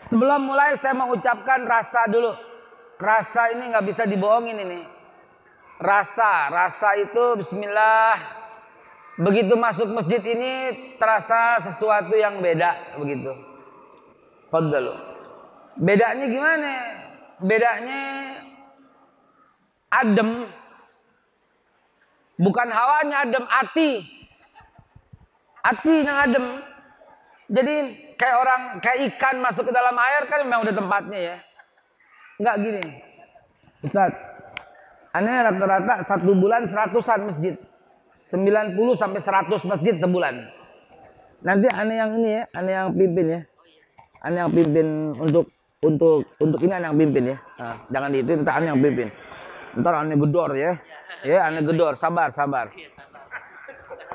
Sebelum mulai saya mengucapkan rasa dulu. Rasa ini nggak bisa dibohongin ini. Rasa itu bismillah. Begitu masuk masjid ini terasa sesuatu yang beda begitu. Fadhalu. Bedanya gimana? Bedanya adem. Bukan hawanya adem, hati. Hati yang adem. Jadi kayak ikan masuk ke dalam air kan memang udah tempatnya ya. Enggak gini. Ustaz, aneh rata-rata 1 bulan 100-an masjid. 90 sampai 100 masjid sebulan. Nanti aneh yang ini ya, aneh yang pimpin ya. Aneh yang pimpin untuk ini aneh yang pimpin ya. Nah, jangan itu, ntar aneh yang pimpin. Ntar aneh gedor ya. Ya, aneh gedor, sabar.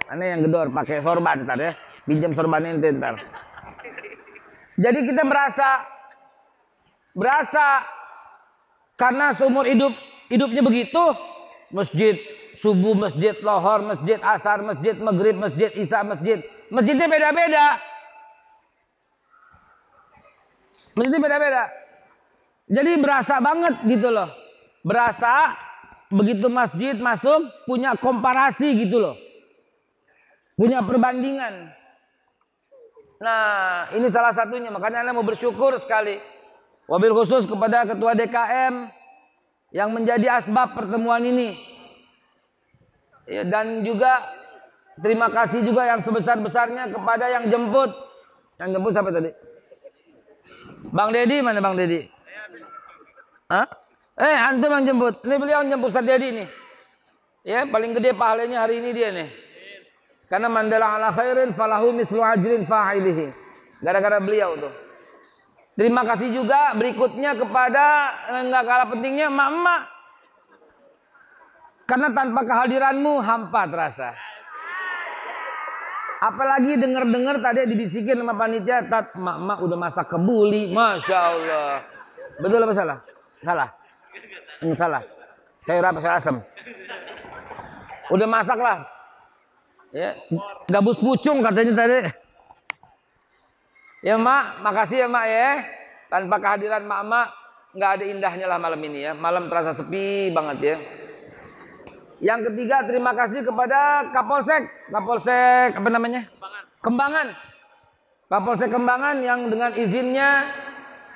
Aneh yang gedor pakai sorban ntar ya. Pinjam sorban ente ntar. Jadi kita berasa karena seumur hidupnya begitu, masjid subuh, masjid lohor, masjid asar, masjid maghrib, masjid isya, masjidnya beda-beda. Masjidnya beda-beda. Jadi berasa banget gitu loh. Berasa begitu masjid masuk punya komparasi gitu loh. Punya perbandingan. Nah, ini salah satunya. Makanya Anda mau bersyukur sekali. Wabil khusus kepada Ketua DKM yang menjadi asbab pertemuan ini. Ya, dan juga terima kasih juga yang sebesar-besarnya kepada yang jemput. Yang jemput siapa tadi? Bang Dedi, mana Bang Dedi? Hah? Antum yang jemput. Ini beliau yang jemput Ustaz Dedi nih. Ya, paling gede pahalanya hari ini dia nih. Karena mandala ala khairin falahu mislu ajrin fa'ilihi. Gara-gara beliau tuh. Terima kasih juga berikutnya kepada enggak kalah pentingnya emak-emak. Karena tanpa kehadiranmu hampa terasa. Apalagi dengar-dengar tadi dibisikin sama panitia, emak-emak udah masak kebuli, Masya Allah. Betul apa salah? Salah. Salah. Sayur apa? Sayur asam. Udah masak lah. Ya, gabus pucung katanya tadi. Ya mak, makasih ya mak ya. Tanpa kehadiran mak nggak ada indahnya lah malam ini ya. Malam terasa sepi banget ya. Yang ketiga terima kasih kepada Kapolsek apa namanya? Kembangan. Kapolsek Kembangan yang dengan izinnya,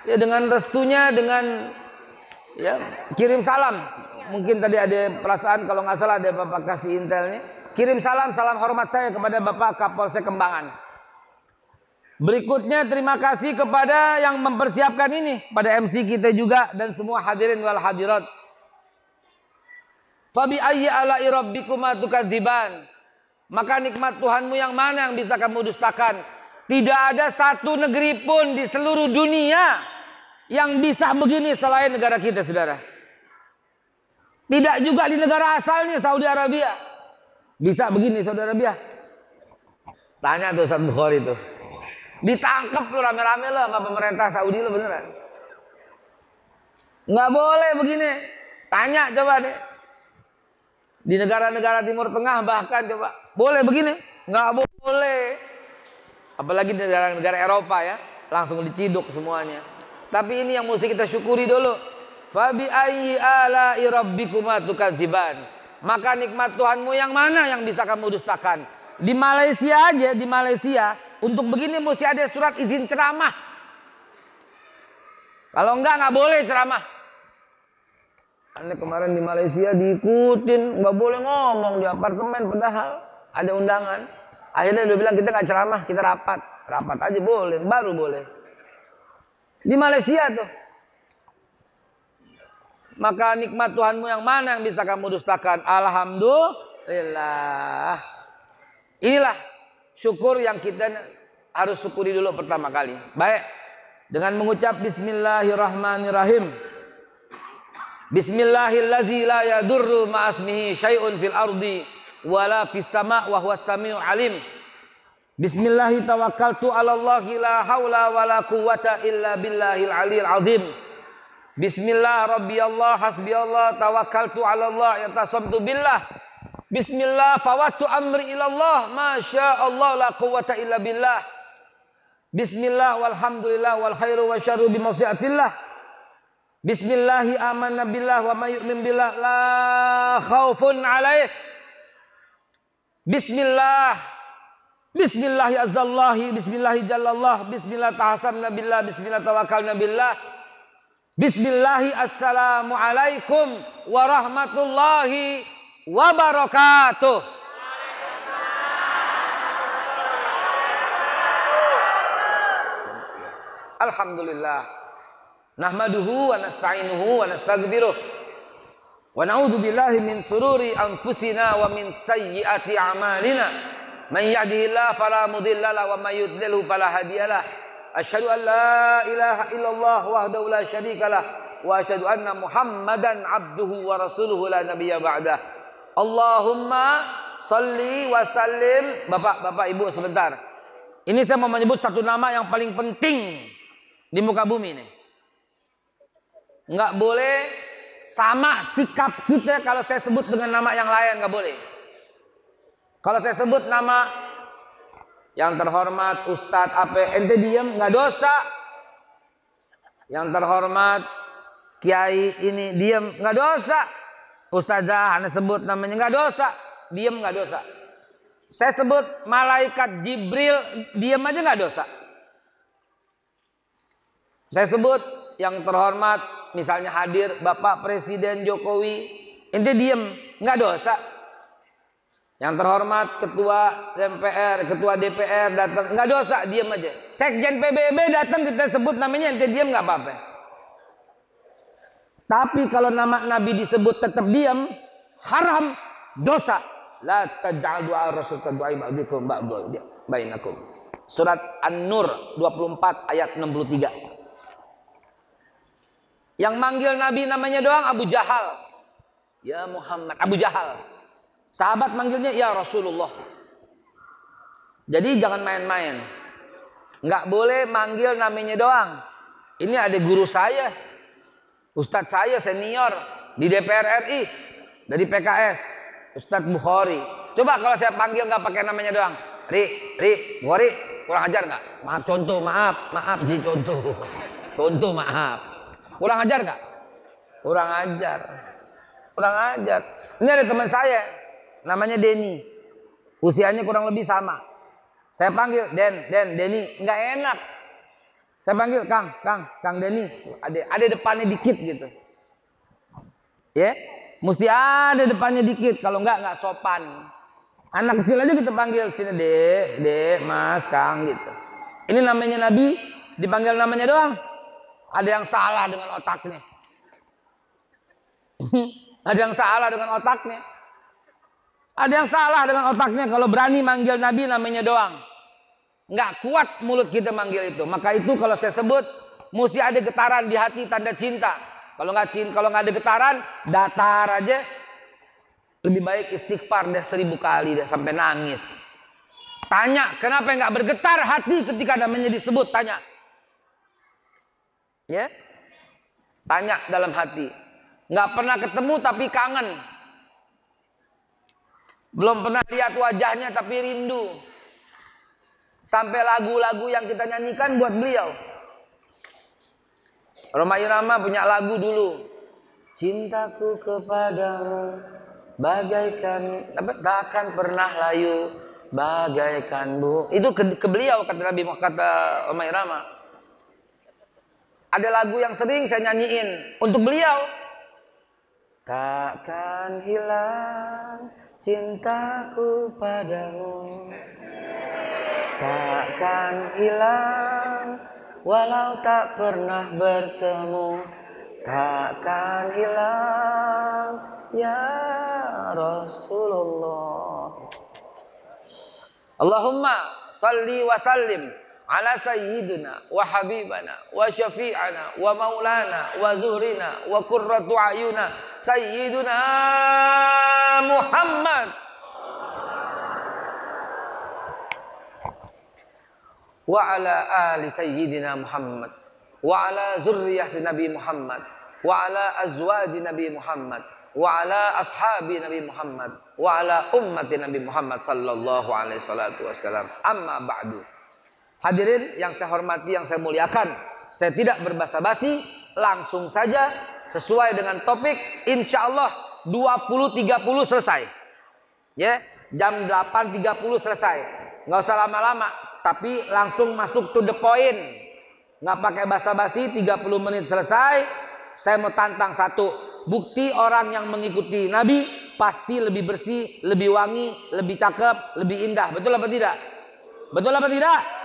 ya dengan restunya, dengan ya kirim salam. Mungkin tadi ada perasaan kalau nggak salah ada Bapak kasih intelnya. Kirim salam hormat saya kepada Bapak Kapolsek Kembangan. Berikutnya terima kasih kepada yang mempersiapkan ini, pada MC kita juga dan semua hadirin wal hadirat. Fabi ayyi ala'i rabbikuma tukadziban. Maka nikmat Tuhanmu yang mana yang bisa kamu dustakan? Tidak ada satu negeri pun di seluruh dunia yang bisa begini selain negara kita, saudara. Tidak juga di negara asalnya Saudi Arabia. Bisa begini Saudi Arabia. Tanya tuh Ustaz Bukhari tuh. Ditangkap lu rame-rame lo sama pemerintah Saudi lo beneran. Nggak boleh begini. Tanya coba deh. Di negara-negara Timur Tengah bahkan coba. Boleh begini? Nggak boleh. Apalagi di negara-negara Eropa ya. Langsung diciduk semuanya. Tapi ini yang mesti kita syukuri dulu. Fabi ayyi ala'i rabbikuma tukadziban. Maka nikmat Tuhanmu yang mana yang bisa kamu dustakan? Di Malaysia aja, di Malaysia untuk begini mesti ada surat izin ceramah. Kalau enggak boleh ceramah. Aneh kemarin di Malaysia diikutin, nggak boleh ngomong di apartemen padahal ada undangan. Akhirnya dia bilang kita nggak ceramah, kita rapat aja boleh, baru boleh. Di Malaysia tuh. Maka nikmat Tuhanmu yang mana yang bisa kamu dustakan? Alhamdulillah. Inilah syukur yang kita harus syukuri dulu pertama kali. Baik. Dengan mengucap Bismillahirrahmanirrahim. Bismillahillazi la yadurru ma'asmihi syai'un fil ardi wala fis sama' wa huwas sami'ul alim. Bismillahi tawakkaltu 'alallahi la haula wala quwwata illa billahil aliyil azim. Bismillah rabbiyallah hasbiyallah tawakkaltu 'ala Allah yatasamtu billah. Bismillah fawattu amri ilallah masya Allah la quwwata illa billah. Bismillah walhamdulillah wal khairu wasyarru bimasyiatillah. Bismillahi amanna billah wa may yu'min billah la khaufun 'alaih. Bismillah Bismillahi azallahi bismillahi jallallah bismillah tahasamna billah bismillah tawakkalna billah. Bismillahi assalamualaikum warahmatullahi wabarakatuh. Alhamdulillah. Nahmaduhu wa nasta'inuhu wa nastaghfiruh. Wa na'udzu billahi min sururi anfusina wa min sayyiati a'malina. Man yahdihillahu fala mudilla lahu wa may yudlilhu fala hadiyalah. Asyhadu an la ilaha illallah wahdahu la syarikalah wa asyhadu anna Muhammadan abduhu wa rasuluhu la nabiyya ba'dah. Allahumma shalli wa sallim. Bapak Ibu sebentar. Ini saya mau menyebut satu nama yang paling penting di muka bumi ini. Enggak boleh sama sikap kita kalau saya sebut dengan nama yang lain, enggak boleh. Kalau saya sebut nama yang terhormat Ustadz apa, ente diem enggak dosa. Yang terhormat Kiai ini diem enggak dosa. Ustazah ane sebut namanya enggak dosa, diem enggak dosa. Saya sebut malaikat Jibril, diem aja enggak dosa. Saya sebut yang terhormat, misalnya hadir Bapak Presiden Jokowi, ente diem, nggak dosa. Yang terhormat Ketua MPR, Ketua DPR datang, nggak dosa, diem aja. Sekjen PBB datang kita sebut namanya, ente diem nggak apa-apa. Tapi kalau nama Nabi disebut tetap diem, haram, dosa. La taj'al du'a rasul kadu'a ba'dikum ba'dul bainakum. Surat An-Nur 24 ayat 63. Yang manggil Nabi namanya doang Abu Jahal. Ya Muhammad, Abu Jahal. Sahabat manggilnya ya Rasulullah. Jadi jangan main-main. Nggak boleh manggil namanya doang. Ini ada guru saya, Ustadz saya senior di DPR RI dari PKS, Ustadz Bukhari. Coba kalau saya panggil nggak pakai namanya doang, Bukhari, kurang ajar nggak? Maaf, contoh, maaf, Ji, contoh, maaf. Kurang ajar nggak? Kurang ajar. Ini ada teman saya, namanya Denny. Usianya kurang lebih sama. Saya panggil Denny, nggak enak. Saya panggil Kang Denny. Ada depannya dikit gitu. Ya, mesti ada depannya dikit. Kalau nggak sopan. Anak kecil aja kita panggil sini Dek, Mas, Kang gitu. Ini namanya Nabi, dipanggil namanya doang. Ada yang salah dengan otaknya. Ada yang salah dengan otaknya. Ada yang salah dengan otaknya kalau berani manggil Nabi namanya doang. Nggak kuat mulut kita manggil itu. Maka itu kalau saya sebut mesti ada getaran di hati, tanda cinta. Kalau nggak ada getaran, datar aja. Lebih baik istighfar deh 1000 kali deh sampai nangis. Tanya kenapa nggak bergetar hati ketika namanya disebut, tanya. Ya, tanya dalam hati. Nggak pernah ketemu tapi kangen. Belum pernah lihat wajahnya tapi rindu. Sampai lagu-lagu yang kita nyanyikan buat beliau. Rhoma Irama punya lagu dulu. Cintaku kepadamu bagaikan takkan pernah layu bagaikan bu. Itu ke beliau kata Nabi, kata Rhoma Irama. Ada lagu yang sering saya nyanyiin untuk beliau. Takkan hilang cintaku padamu. Takkan hilang walau tak pernah bertemu. Takkan hilang ya Rasulullah. Allahumma salli wa sallim ala sayyidina wa habibana wa syafi'ana wa maulana wa zuhrina wa qurratu ayuna sayyiduna Muhammad wa ala ali sayyidina Muhammad wa ala zurriyyati Nabi Muhammad wa ala azwaji Nabi Muhammad wa ala ashabi Nabi Muhammad wa ala ummati Nabi Muhammad sallallahu alaihi wasallam. Amma ba'du. Hadirin yang saya hormati, yang saya muliakan, saya tidak berbasa-basi, langsung saja sesuai dengan topik. Insya Allah 20.30 selesai. Ya, jam 8.30 selesai. Nggak usah lama-lama, tapi langsung masuk to the point. Nggak pakai basa-basi, 30 menit selesai. Saya mau tantang satu, bukti orang yang mengikuti Nabi pasti lebih bersih, lebih wangi, lebih cakep, lebih indah. Betul apa tidak? Betul apa tidak?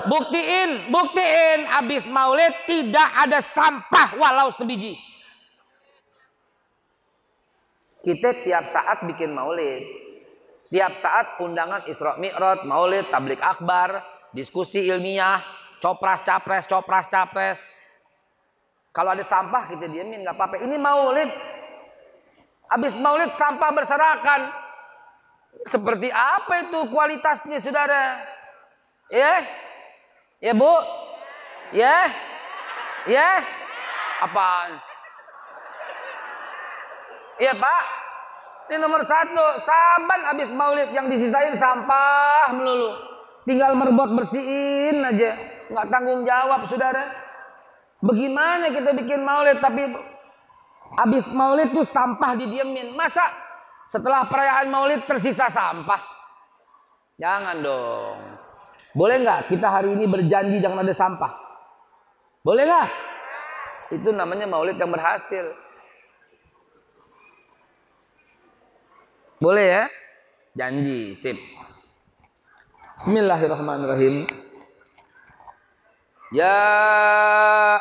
Buktiin habis maulid tidak ada sampah walau sebiji. Kita tiap saat bikin maulid. Tiap saat undangan Isra Mi'raj, maulid, tablik akbar, diskusi ilmiah, copras capres. Kalau ada sampah kita diemin, nggak apa-apa. Ini maulid. Habis maulid sampah berserakan. Seperti apa itu kualitasnya, saudara? Ya Bu? Ya? Apaan? Iya Pak. Ini nomor 1. Saban habis maulid yang disisain sampah melulu. Tinggal merbot bersihin aja. Nggak tanggung jawab, saudara. Bagaimana kita bikin maulid tapi habis maulid tuh sampah didiemin. Masa setelah perayaan maulid tersisa sampah? Jangan dong. Boleh nggak kita hari ini berjanji jangan ada sampah? Boleh nggak? Itu namanya maulid yang berhasil. Boleh ya? Janji, sip. Bismillahirrahmanirrahim. Ya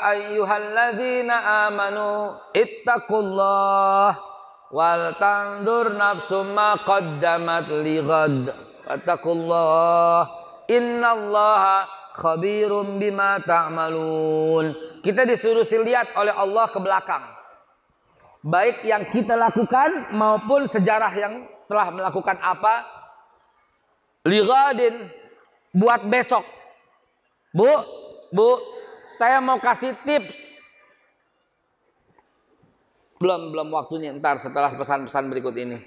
ayyuhalladzina amanu ittaqullah wal tandur nafsum ma qaddamat lighad. Wattaqullah innallaha khabirum bima ta'malun. Kita disuruh lihat oleh Allah ke belakang. Baik yang kita lakukan maupun sejarah yang telah melakukan apa. Lighadin, buat besok. Bu, saya mau kasih tips. Belum waktunya, ntar setelah pesan-pesan berikut ini.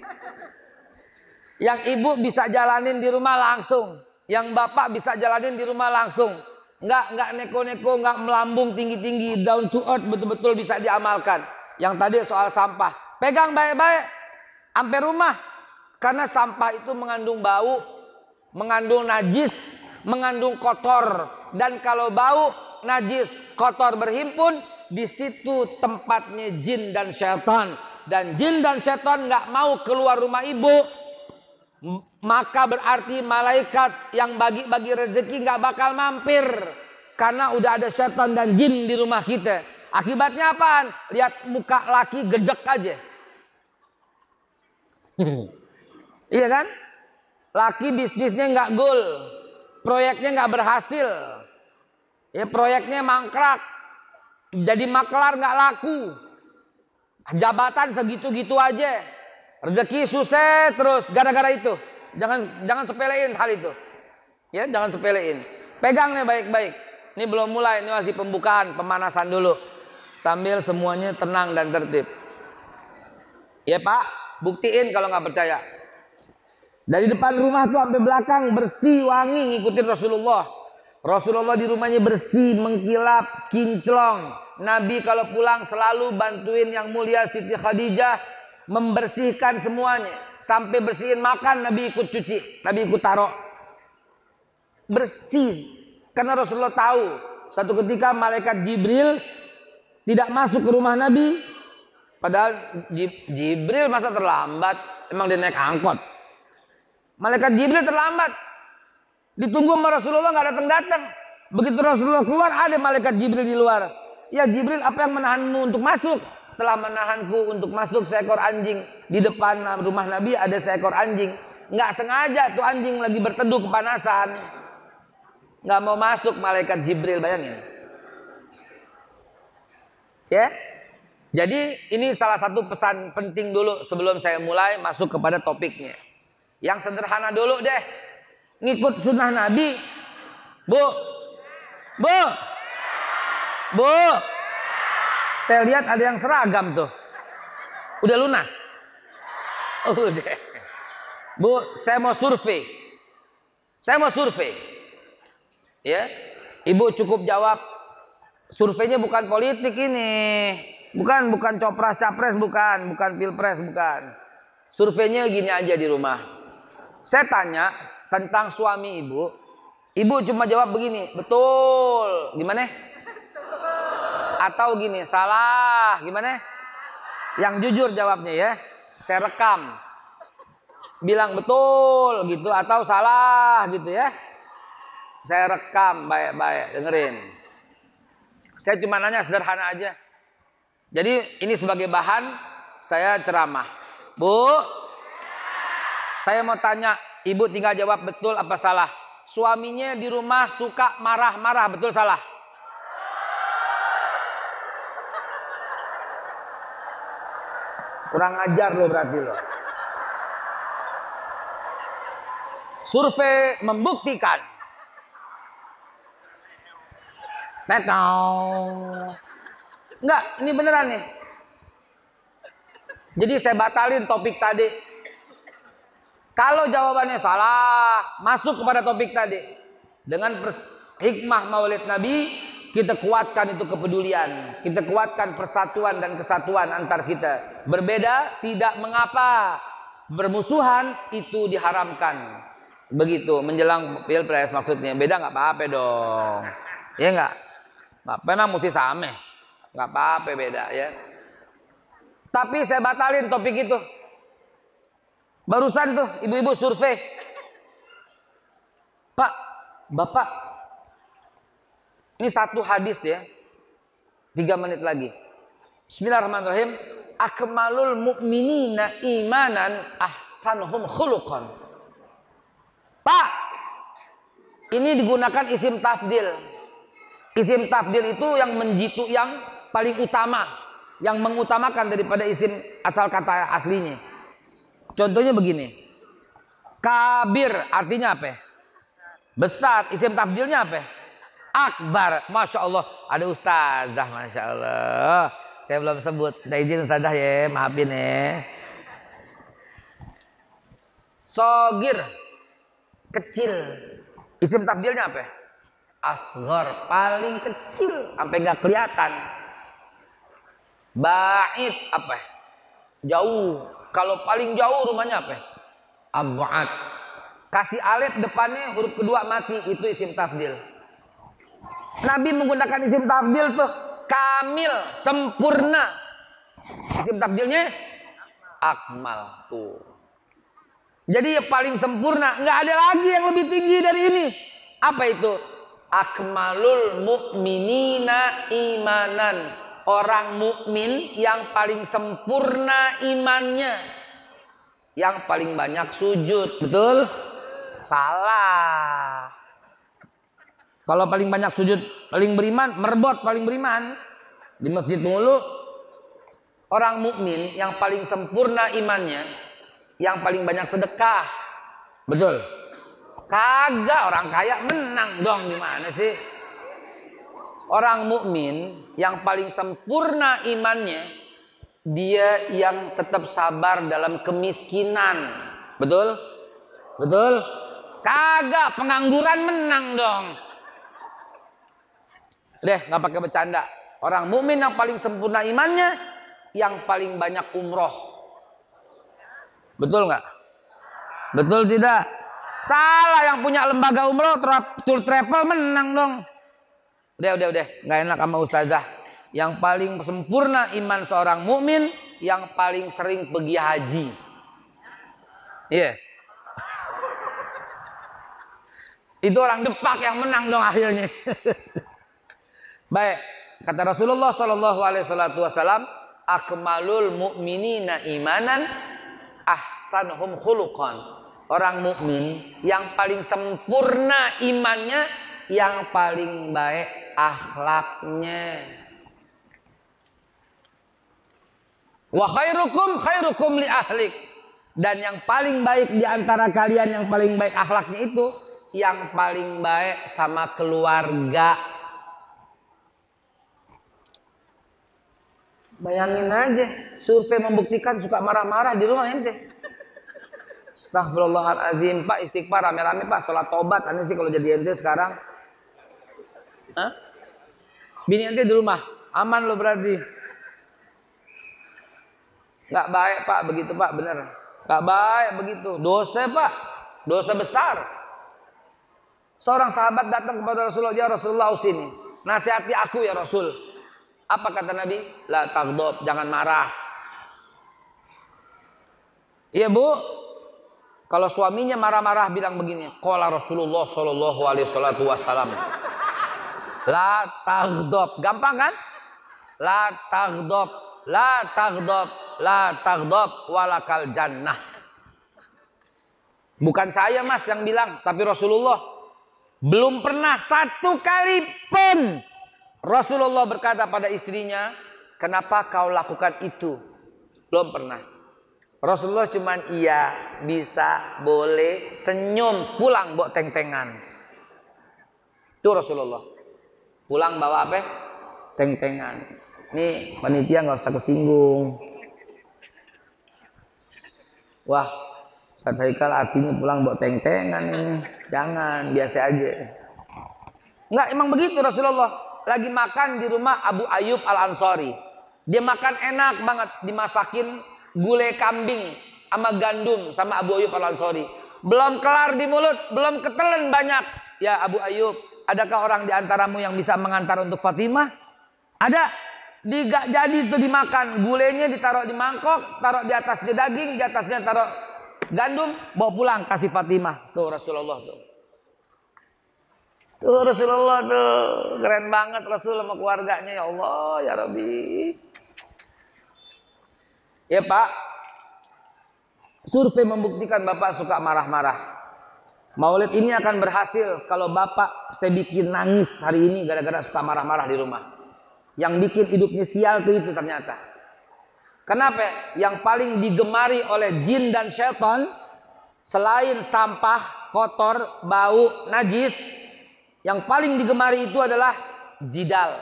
Yang ibu bisa jalanin di rumah langsung. Yang bapak bisa jalanin di rumah langsung. Nggak neko-neko, nggak melambung tinggi-tinggi, down to earth, betul-betul bisa diamalkan. Yang tadi soal sampah, pegang baik-baik sampai rumah. Karena sampah itu mengandung bau, mengandung najis, mengandung kotor. Dan kalau bau, najis, kotor berhimpun, di situ tempatnya jin dan syaitan. Dan jin dan syaitan nggak mau keluar rumah ibu, maka berarti malaikat yang bagi-bagi rezeki nggak bakal mampir. Karena udah ada syaitan dan jin di rumah kita. Akibatnya apaan? Lihat muka laki gedek aja. Iya kan? Laki bisnisnya nggak goal, proyeknya nggak berhasil, ya proyeknya mangkrak, jadi maklar nggak laku, jabatan segitu-gitu aja, rezeki susah terus gara-gara itu. Jangan sepelein hal itu, ya jangan sepelein. Pegang nih baik-baik. Ini belum mulai, ini masih pembukaan, pemanasan dulu, sambil semuanya tenang dan tertib. Ya Pak, buktiin kalau nggak percaya. Dari depan rumah tuh sampai belakang bersih, wangi, ngikutin Rasulullah. Rasulullah di rumahnya bersih, mengkilap, kinclong. Nabi kalau pulang selalu bantuin yang mulia Siti Khadijah membersihkan semuanya. Sampai bersihin makan Nabi ikut cuci, Nabi ikut taruh. Bersih. Karena Rasulullah tahu satu ketika malaikat Jibril tidak masuk ke rumah Nabi. Padahal Jibril masa terlambat, emang dia naik angkot. Malaikat Jibril terlambat, ditunggu sama Rasulullah nggak datang. Begitu Rasulullah keluar, ada malaikat Jibril di luar. Ya Jibril, apa yang menahanmu untuk masuk? Telah menahanku untuk masuk seekor anjing. Di depan rumah Nabi ada seekor anjing. Nggak sengaja tuh anjing lagi berteduh kepanasan, nggak mau masuk malaikat Jibril, bayangin. Ya, jadi ini salah satu pesan penting dulu sebelum saya mulai masuk kepada topiknya. Yang sederhana dulu deh, ngikut sunnah Nabi. Bu, saya lihat ada yang seragam tuh. Udah lunas? Udah. Bu, saya mau survei. Ya, ibu cukup jawab. Surveinya bukan politik ini, bukan copras capres, bukan pilpres, bukan. Surveinya gini aja di rumah. Saya tanya tentang suami ibu cuma jawab begini, betul, gimana? Atau gini, salah, gimana? Yang jujur jawabnya ya, saya rekam, bilang betul gitu atau salah gitu ya. Saya rekam baik-baik, dengerin. Saya cuma nanya sederhana aja. Jadi ini sebagai bahan saya ceramah. Bu, saya mau tanya, ibu tinggal jawab betul apa salah. Suaminya di rumah suka marah-marah, betul salah? Kurang ajar lo berarti lo. Survei membuktikan. Enggak, ini beneran nih. Jadi saya batalin topik tadi. Kalau jawabannya salah, masuk kepada topik tadi. Dengan hikmah Maulid Nabi, kita kuatkan itu kepedulian. Kita kuatkan persatuan dan kesatuan antar kita. Berbeda tidak mengapa. Bermusuhan itu diharamkan. Begitu menjelang pilpres maksudnya. Beda nggak apa-apa dong. Ya nggak? Nggak pernah mesti sama. Nggak apa-apa beda ya. Tapi saya batalin topik itu. Barusan tuh ibu-ibu survei. Pak, Bapak. Ini satu hadis ya. 3 menit lagi. Bismillahirrahmanirrahim. Akmalul mu'minina imanan ahsanuhum khuluqan. Pak, ini digunakan isim tafdil. Isim tafdil itu yang menjitu, yang paling utama, yang mengutamakan daripada isim asal kata aslinya. Contohnya begini. Kabir artinya apa? Besar. Isim tafdilnya apa? Akbar. Masya Allah. Ada ustazah. Masya Allah. Saya belum sebut. Kita izin ustazah ya. Maafin ya. Sogir. Kecil. Isim tafdilnya apa? Asghar. Paling kecil. Sampai nggak kelihatan. Ba'id apa? Jauh. Kalau paling jauh rumahnya apa? Ab'ad. Kasih alif depannya huruf kedua mati. Itu isim tafdil. Nabi menggunakan isim tafdil tuh. Kamil. Sempurna. Isim tafdilnya akmal. Tuh. Jadi paling sempurna. Nggak ada lagi yang lebih tinggi dari ini. Apa itu? Akmalul mu'minina imanan. Orang mukmin yang paling sempurna imannya. Yang paling banyak sujud. Betul? Salah. Kalau paling banyak sujud, paling beriman, merbot paling beriman. Di masjid mulu. Orang mukmin yang paling sempurna imannya. Yang paling banyak sedekah. Betul? Kagak, orang kaya menang dong, gimana sih? Orang mukmin yang paling sempurna imannya, dia yang tetap sabar dalam kemiskinan. Betul? Betul? Kagak, pengangguran menang dong. Deh, nggak pakai bercanda. Orang mukmin yang paling sempurna imannya, yang paling banyak umroh. Betul nggak? Betul tidak? Salah, yang punya lembaga umroh, tour travel menang dong. Udah, nggak enak sama ustazah. Yang paling sempurna iman seorang mukmin, yang paling sering pergi haji. Iya. Yeah. Itu orang Depak yang menang dong akhirnya. Baik, kata Rasulullah SAW, akmalul mu'minina imanan, ahsanuhum khuluqan. Orang mukmin yang paling sempurna imannya, yang paling baik akhlaknya. Wa khairukum li ahlik. Dan yang paling baik di antara kalian, yang paling baik akhlaknya itu, yang paling baik sama keluarga. Bayangin aja, survei membuktikan suka marah-marah di rumah ente. Astaghfirullahaladzim, Pak, istighfar rame-rame Pak, sholat tobat. Aneh sih kalau jadi ente sekarang. Hah? Bini ente di rumah, aman lo berarti. Gak baik Pak, begitu Pak, bener. Gak baik begitu, dosa Pak, dosa besar. Seorang sahabat datang kepada Rasulullah, ya Rasulullah usini, nasihati aku ya Rasul. Apa kata Nabi? La taghdab, jangan marah. Iya Bu, Kalau suaminya marah-marah bilang begini, qala Rasulullah sallallahu alaihi wasallam, la taghdab. Gampang kan? La taghdab, la taghdab, la taghdab walakal jannah. Bukan saya Mas yang bilang, tapi Rasulullah. Belum pernah satu kali pun Rasulullah berkata pada istrinya, kenapa kau lakukan itu? Belum pernah. Rasulullah cuman iya, bisa, boleh, senyum, pulang bawa teng-tengan. Itu Rasulullah. Pulang bawa apa? Teng-tengan. Nih panitia nggak usah kesinggung. Wah, Ustaz Haikal artinya pulang bawa teng-tengan ini. Jangan, biasa aja. Enggak, emang begitu Rasulullah. Lagi makan di rumah Abu Ayyub Al-Ansari. Dia makan enak banget, dimasakin gulai kambing sama gandum sama Abu Ayyub Al-Ansari. Belum kelar di mulut, belum ketelen banyak. Ya Abu Ayyub, adakah orang di antaramu yang bisa mengantar untuk Fatimah? Ada. Gak jadi itu dimakan. Gulainya ditaruh di mangkok, taruh di atasnya daging, di atasnya taruh gandum, bawa pulang kasih Fatimah. Tuh Rasulullah tuh. Tuh Rasulullah tuh. Keren banget Rasul sama keluarganya. Ya Allah, ya Rabbi. Ya Pak, survei membuktikan Bapak suka marah-marah. Maulid ini akan berhasil kalau Bapak saya bikin nangis hari ini gara-gara suka marah-marah di rumah. Yang bikin hidupnya sial itu ternyata. Kenapa? Yang paling digemari oleh jin dan syaitan selain sampah, kotor, bau, najis, yang paling digemari itu adalah jidal.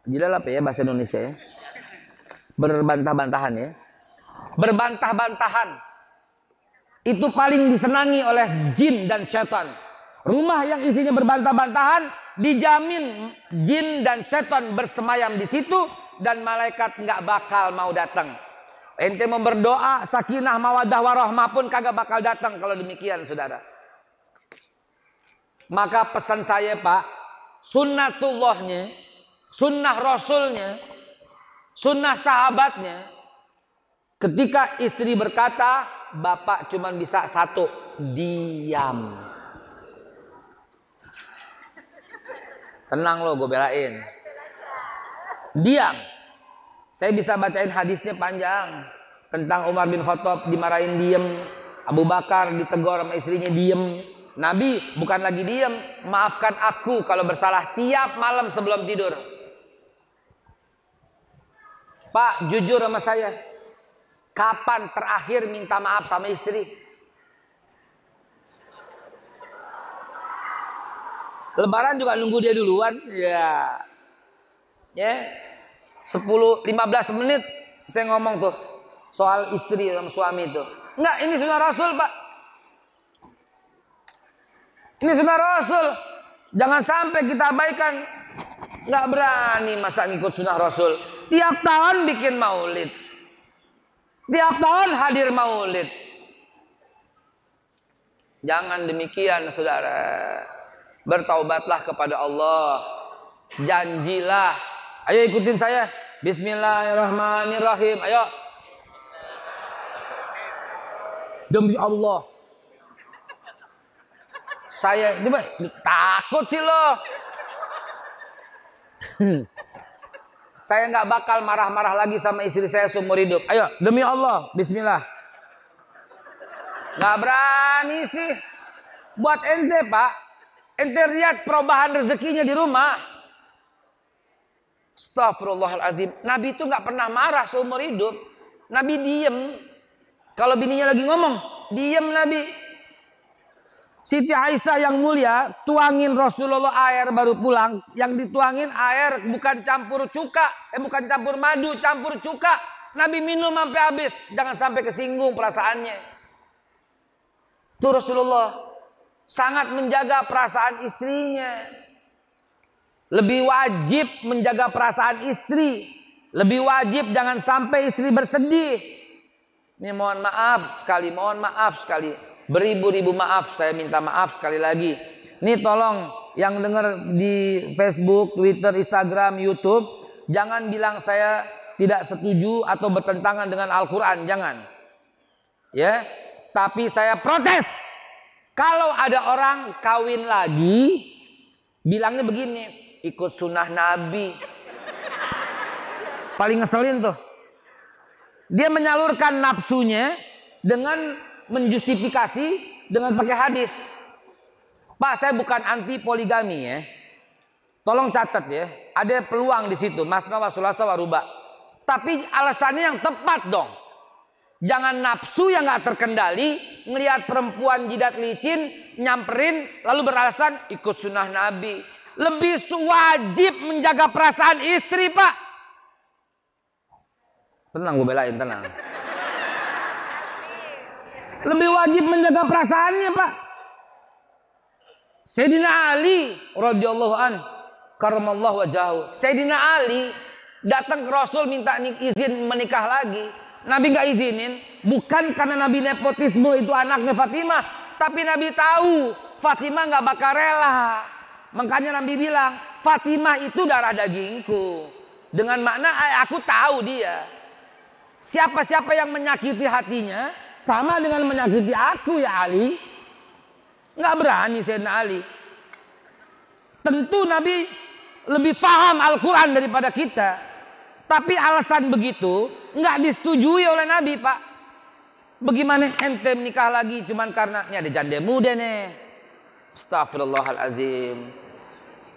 Jidal apa ya bahasa Indonesia ya? Berbantah-bantahan ya. Berbantah-bantahan. Itu paling disenangi oleh jin dan syaitan. Rumah yang isinya berbantah-bantahan dijamin jin dan syaitan bersemayam di situ dan malaikat nggak bakal mau datang. Ente mau berdoa sakinah mawaddah warahmah pun kagak bakal datang kalau demikian saudara. Maka pesan saya Pak, sunnatullahnya, sunnah rasulnya, sunnah sahabatnya, ketika istri berkata, bapak cuma bisa satu, diam. Tenang lo, gue belain. Diam. Saya bisa bacain hadisnya panjang. Tentang Umar bin Khattab dimarahin diem. Abu Bakar ditegur sama istrinya diem. Nabi bukan lagi diem. Maafkan aku kalau bersalah tiap malam sebelum tidur. Pak, jujur sama saya. Kapan terakhir minta maaf sama istri? Lebaran juga nunggu dia duluan. Ya. Ya. 10-15 menit saya ngomong tuh soal istri sama suami itu. Enggak, ini sunnah Rasul, Pak. Ini sunnah Rasul. Jangan sampai kita abaikan. Enggak berani masa ngikut sunnah Rasul. Tiap tahun bikin maulid. Tiap tahun hadir maulid. Jangan demikian, saudara. Bertaubatlah kepada Allah. Janjilah. Ayo ikutin saya. Bismillahirrahmanirrahim. Ayo. Demi Allah. Saya takut sih lo. Saya nggak bakal marah-marah lagi sama istri saya seumur hidup. Ayo, demi Allah. Bismillah. Nggak berani sih. Buat ente Pak. Ente lihat perubahan rezekinya di rumah. Astagfirullahaladzim. Nabi itu nggak pernah marah seumur hidup. Nabi diem. Kalau bininya lagi ngomong, diem Nabi. Siti Aisyah yang mulia tuangin Rasulullah air baru pulang. Yang dituangin air bukan campur cuka, bukan campur madu, campur cuka. Nabi minum sampai habis. Jangan sampai kesinggung perasaannya. Itu Rasulullah sangat menjaga perasaan istrinya. Lebih wajib menjaga perasaan istri. Lebih wajib jangan sampai istri bersedih. Ini mohon maaf sekali. Beribu-ribu maaf, saya minta maaf sekali lagi. Ini tolong yang dengar di Facebook, Twitter, Instagram, YouTube, jangan bilang saya tidak setuju atau bertentangan dengan Al-Quran, jangan. Ya, Tapi saya protes. Kalau ada orang kawin lagi, bilangnya begini, ikut sunnah Nabi. Paling ngeselin tuh. Dia menyalurkan nafsunya dengan menjustifikasi dengan pakai hadis. Pak, saya bukan anti poligami ya. Tolong catat ya. Ada peluang di situ. Masna wa sulasa wa ruba. Tapi alasannya yang tepat dong. Jangan nafsu yang gak terkendali, ngelihat perempuan jidat licin, nyamperin, lalu beralasan ikut sunnah Nabi. Lebih wajib menjaga perasaan istri, Pak. Tenang, gue belain, tenang. Lebih wajib menjaga perasaannya, Pak. Sayyidina Ali radhiyallahu an, karamallahu wajahu. Sayyidina Ali datang ke Rasul minta izin menikah lagi. Nabi nggak izinin, bukan karena Nabi nepotisme itu anaknya Fatimah, tapi Nabi tahu Fatimah nggak bakal rela. Makanya Nabi bilang, Fatimah itu darah dagingku. Dengan makna aku tahu dia. Siapa-siapa yang menyakiti hatinya, sama dengan menyakiti aku ya Ali. Nggak berani Sayyidina Ali. Tentu Nabi lebih paham Al-Quran daripada kita. Tapi alasan begitu nggak disetujui oleh Nabi, Pak. Bagaimana ente menikah lagi cuman karena ini ada janda muda nih. Astagfirullahalazim.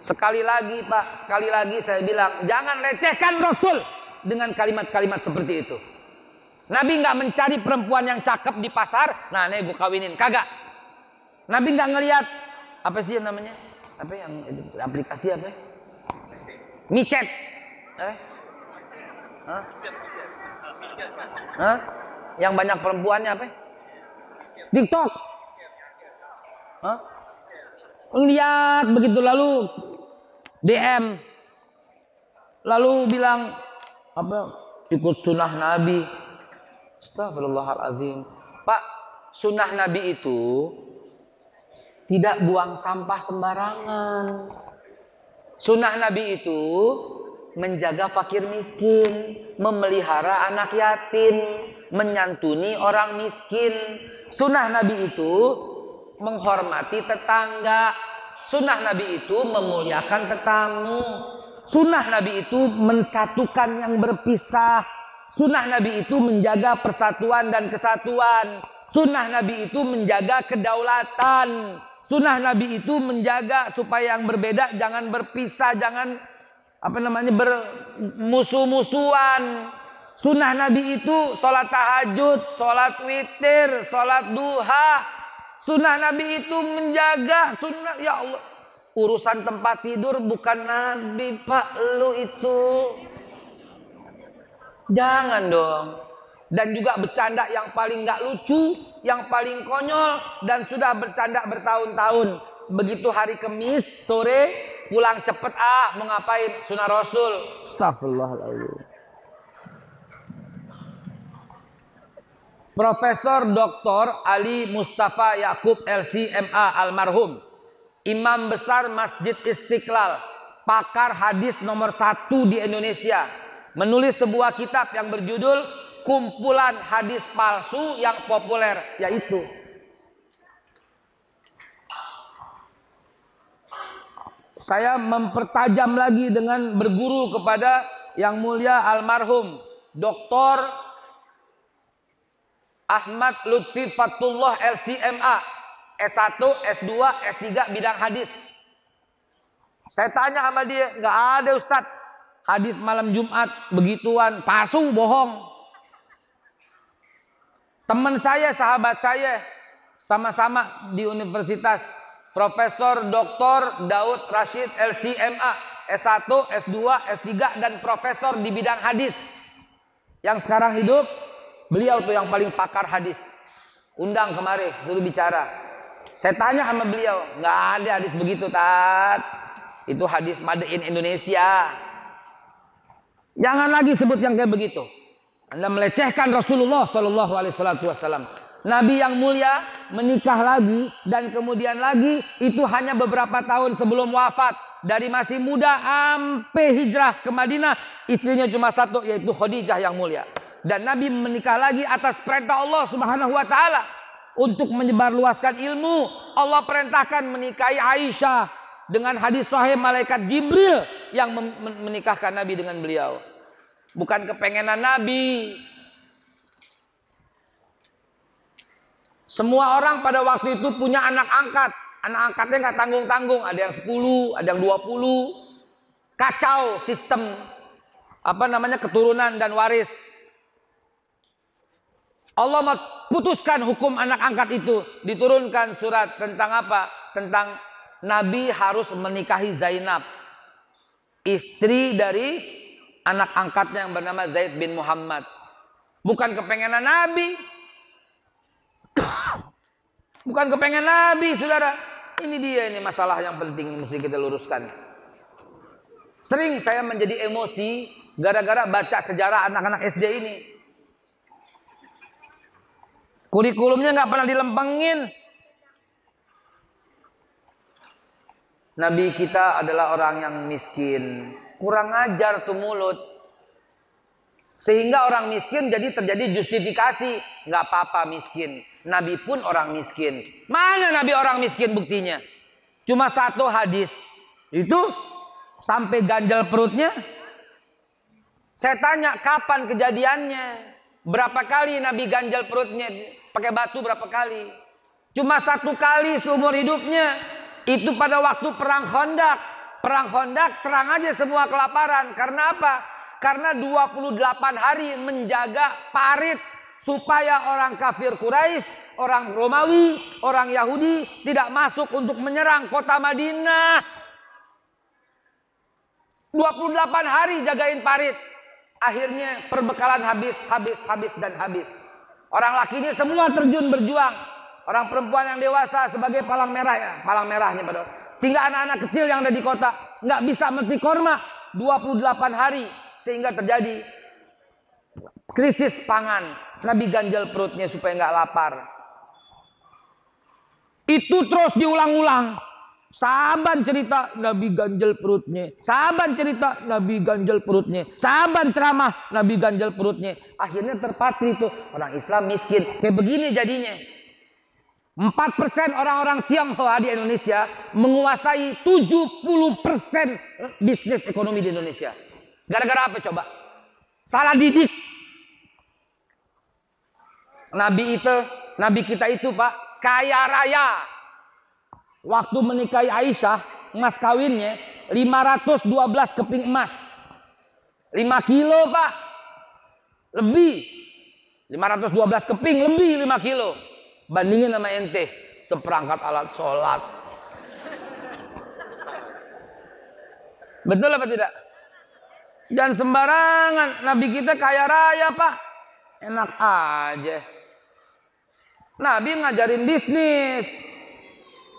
Sekali lagi, Pak, sekali lagi saya bilang, jangan lecehkan Rasul dengan kalimat-kalimat seperti itu. Nabi nggak mencari perempuan yang cakep di pasar, nah nih gue kawinin, kagak. Nabi nggak ngelihat apa sih yang namanya? Apa yang aplikasi apa? Micet. Hah? Yang banyak perempuannya apa? TikTok. Hah? Lihat begitu lalu DM, lalu bilang apa? Ikut sunnah Nabi. Astagfirullahaladzim. Pak, sunnah Nabi itu tidak buang sampah sembarangan. Sunnah Nabi itu menjaga fakir miskin, memelihara anak yatim, menyantuni orang miskin. Sunnah Nabi itu menghormati tetangga. Sunnah Nabi itu memuliakan tetamu. Sunnah Nabi itu mensatukan yang berpisah. Sunnah Nabi itu menjaga persatuan dan kesatuan. Sunnah Nabi itu menjaga kedaulatan. Sunnah Nabi itu menjaga supaya yang berbeda jangan berpisah, jangan bermusuh-musuhan. Sunnah Nabi itu sholat tahajud, sholat witir, sholat duha. Sunnah Nabi itu menjaga sunnah. Ya Allah, urusan tempat tidur bukan Nabi, Pak, lu itu. Jangan dong. Dan juga bercanda yang paling gak lucu, yang paling konyol, dan sudah bercanda bertahun-tahun. Begitu hari Kamis sore pulang cepet, mau ngapain? Sunnah Rasul. Astagfirullahaladzim. Profesor Dr. Ali Mustafa Yakub LC.MA almarhum, Imam besar Masjid Istiqlal, pakar hadis nomor 1 di Indonesia, menulis sebuah kitab yang berjudul Kumpulan Hadis Palsu yang Populer, yaitu saya mempertajam lagi dengan berguru kepada yang mulia almarhum Dr. Ahmad Lutfi Fatullah LC.MA, S1, S2, S3 bidang hadis. Saya tanya sama dia, nggak ada Ustadz hadis malam Jumat begituan, palsu, bohong. Teman saya, sahabat saya, sama-sama di universitas, Profesor Dr. Daud Rashid LC.MA, S1, S2, S3, dan profesor di bidang hadis. Yang sekarang hidup, beliau tuh yang paling pakar hadis. Undang kemari, suruh bicara. Saya tanya sama beliau, nggak ada hadis begitu, Tat. Itu hadis made in Indonesia. Jangan lagi sebut yang kayak begitu. Anda melecehkan Rasulullah Shallallahu Alaihi Wasallam. Nabi yang mulia menikah lagi dan kemudian lagi itu hanya beberapa tahun sebelum wafat. Dari masih muda sampai hijrah ke Madinah, istrinya cuma satu, yaitu Khadijah yang mulia. Dan Nabi menikah lagi atas perintah Allah Subhanahu Wa Taala. untuk menyebarluaskan ilmu. Allah perintahkan menikahi Aisyah dengan hadis sahih malaikat Jibril yang menikahkan Nabi dengan beliau. Bukan kepengenan Nabi. Semua orang pada waktu itu punya anak angkat. Anak angkatnya nggak tanggung-tanggung. Ada yang 10, ada yang 20. Kacau sistem keturunan dan waris. Allah putuskan hukum anak angkat itu. Diturunkan surat tentang apa? Tentang Nabi harus menikahi Zainab, istri dari anak angkatnya yang bernama Zaid bin Muhammad. Bukan kepengenan Nabi. Bukan kepengen Nabi, saudara. Ini dia masalah yang penting mesti kita luruskan. Sering saya menjadi emosi gara-gara baca sejarah anak-anak SD ini. Kurikulumnya nggak pernah dilempengin. Nabi kita adalah orang yang miskin. Kurang ajar tuh mulut. Sehingga orang miskin terjadi justifikasi. Nggak apa-apa miskin. Nabi pun orang miskin. Mana Nabi orang miskin buktinya? Cuma satu hadis. Itu sampai ganjal perutnya. Saya tanya kapan kejadiannya? Berapa kali Nabi ganjal perutnya? Pakai batu berapa kali? Cuma satu kali seumur hidupnya. Itu pada waktu perang Khandaq. Perang Khandaq terang aja semua kelaparan. Karena apa? Karena 28 hari menjaga parit supaya orang kafir Quraisy, orang Romawi, orang Yahudi tidak masuk untuk menyerang kota Madinah. 28 hari jagain parit. Akhirnya perbekalan habis dan habis. Orang lakinya semua terjun berjuang. Orang perempuan yang dewasa sebagai palang merah ya, palang merahnya pada. Sehingga anak-anak kecil yang ada di kota nggak bisa meti korma 28 hari. Sehingga terjadi krisis pangan. Nabi ganjal perutnya supaya nggak lapar. Itu terus diulang-ulang. Saban cerita Nabi ganjal perutnya. Saban cerita Nabi ganjal perutnya. Saban ceramah Nabi ganjal perutnya. Akhirnya terpatri tuh orang Islam miskin. Kayak begini jadinya. 4% orang-orang Tionghoa di Indonesia menguasai 70% bisnis ekonomi di Indonesia. Gara-gara apa coba? Salah didik. Nabi kita itu Pak, kaya raya. Waktu menikahi Aisyah, emas kawinnya 512 keping emas. 5 kilo Pak. Lebih. 512 keping lebih 5 kilo. Bandingin sama ente, seperangkat alat sholat. Betul apa tidak? Dan sembarangan. Nabi kita kaya raya Pak. Enak aja. Nabi ngajarin bisnis.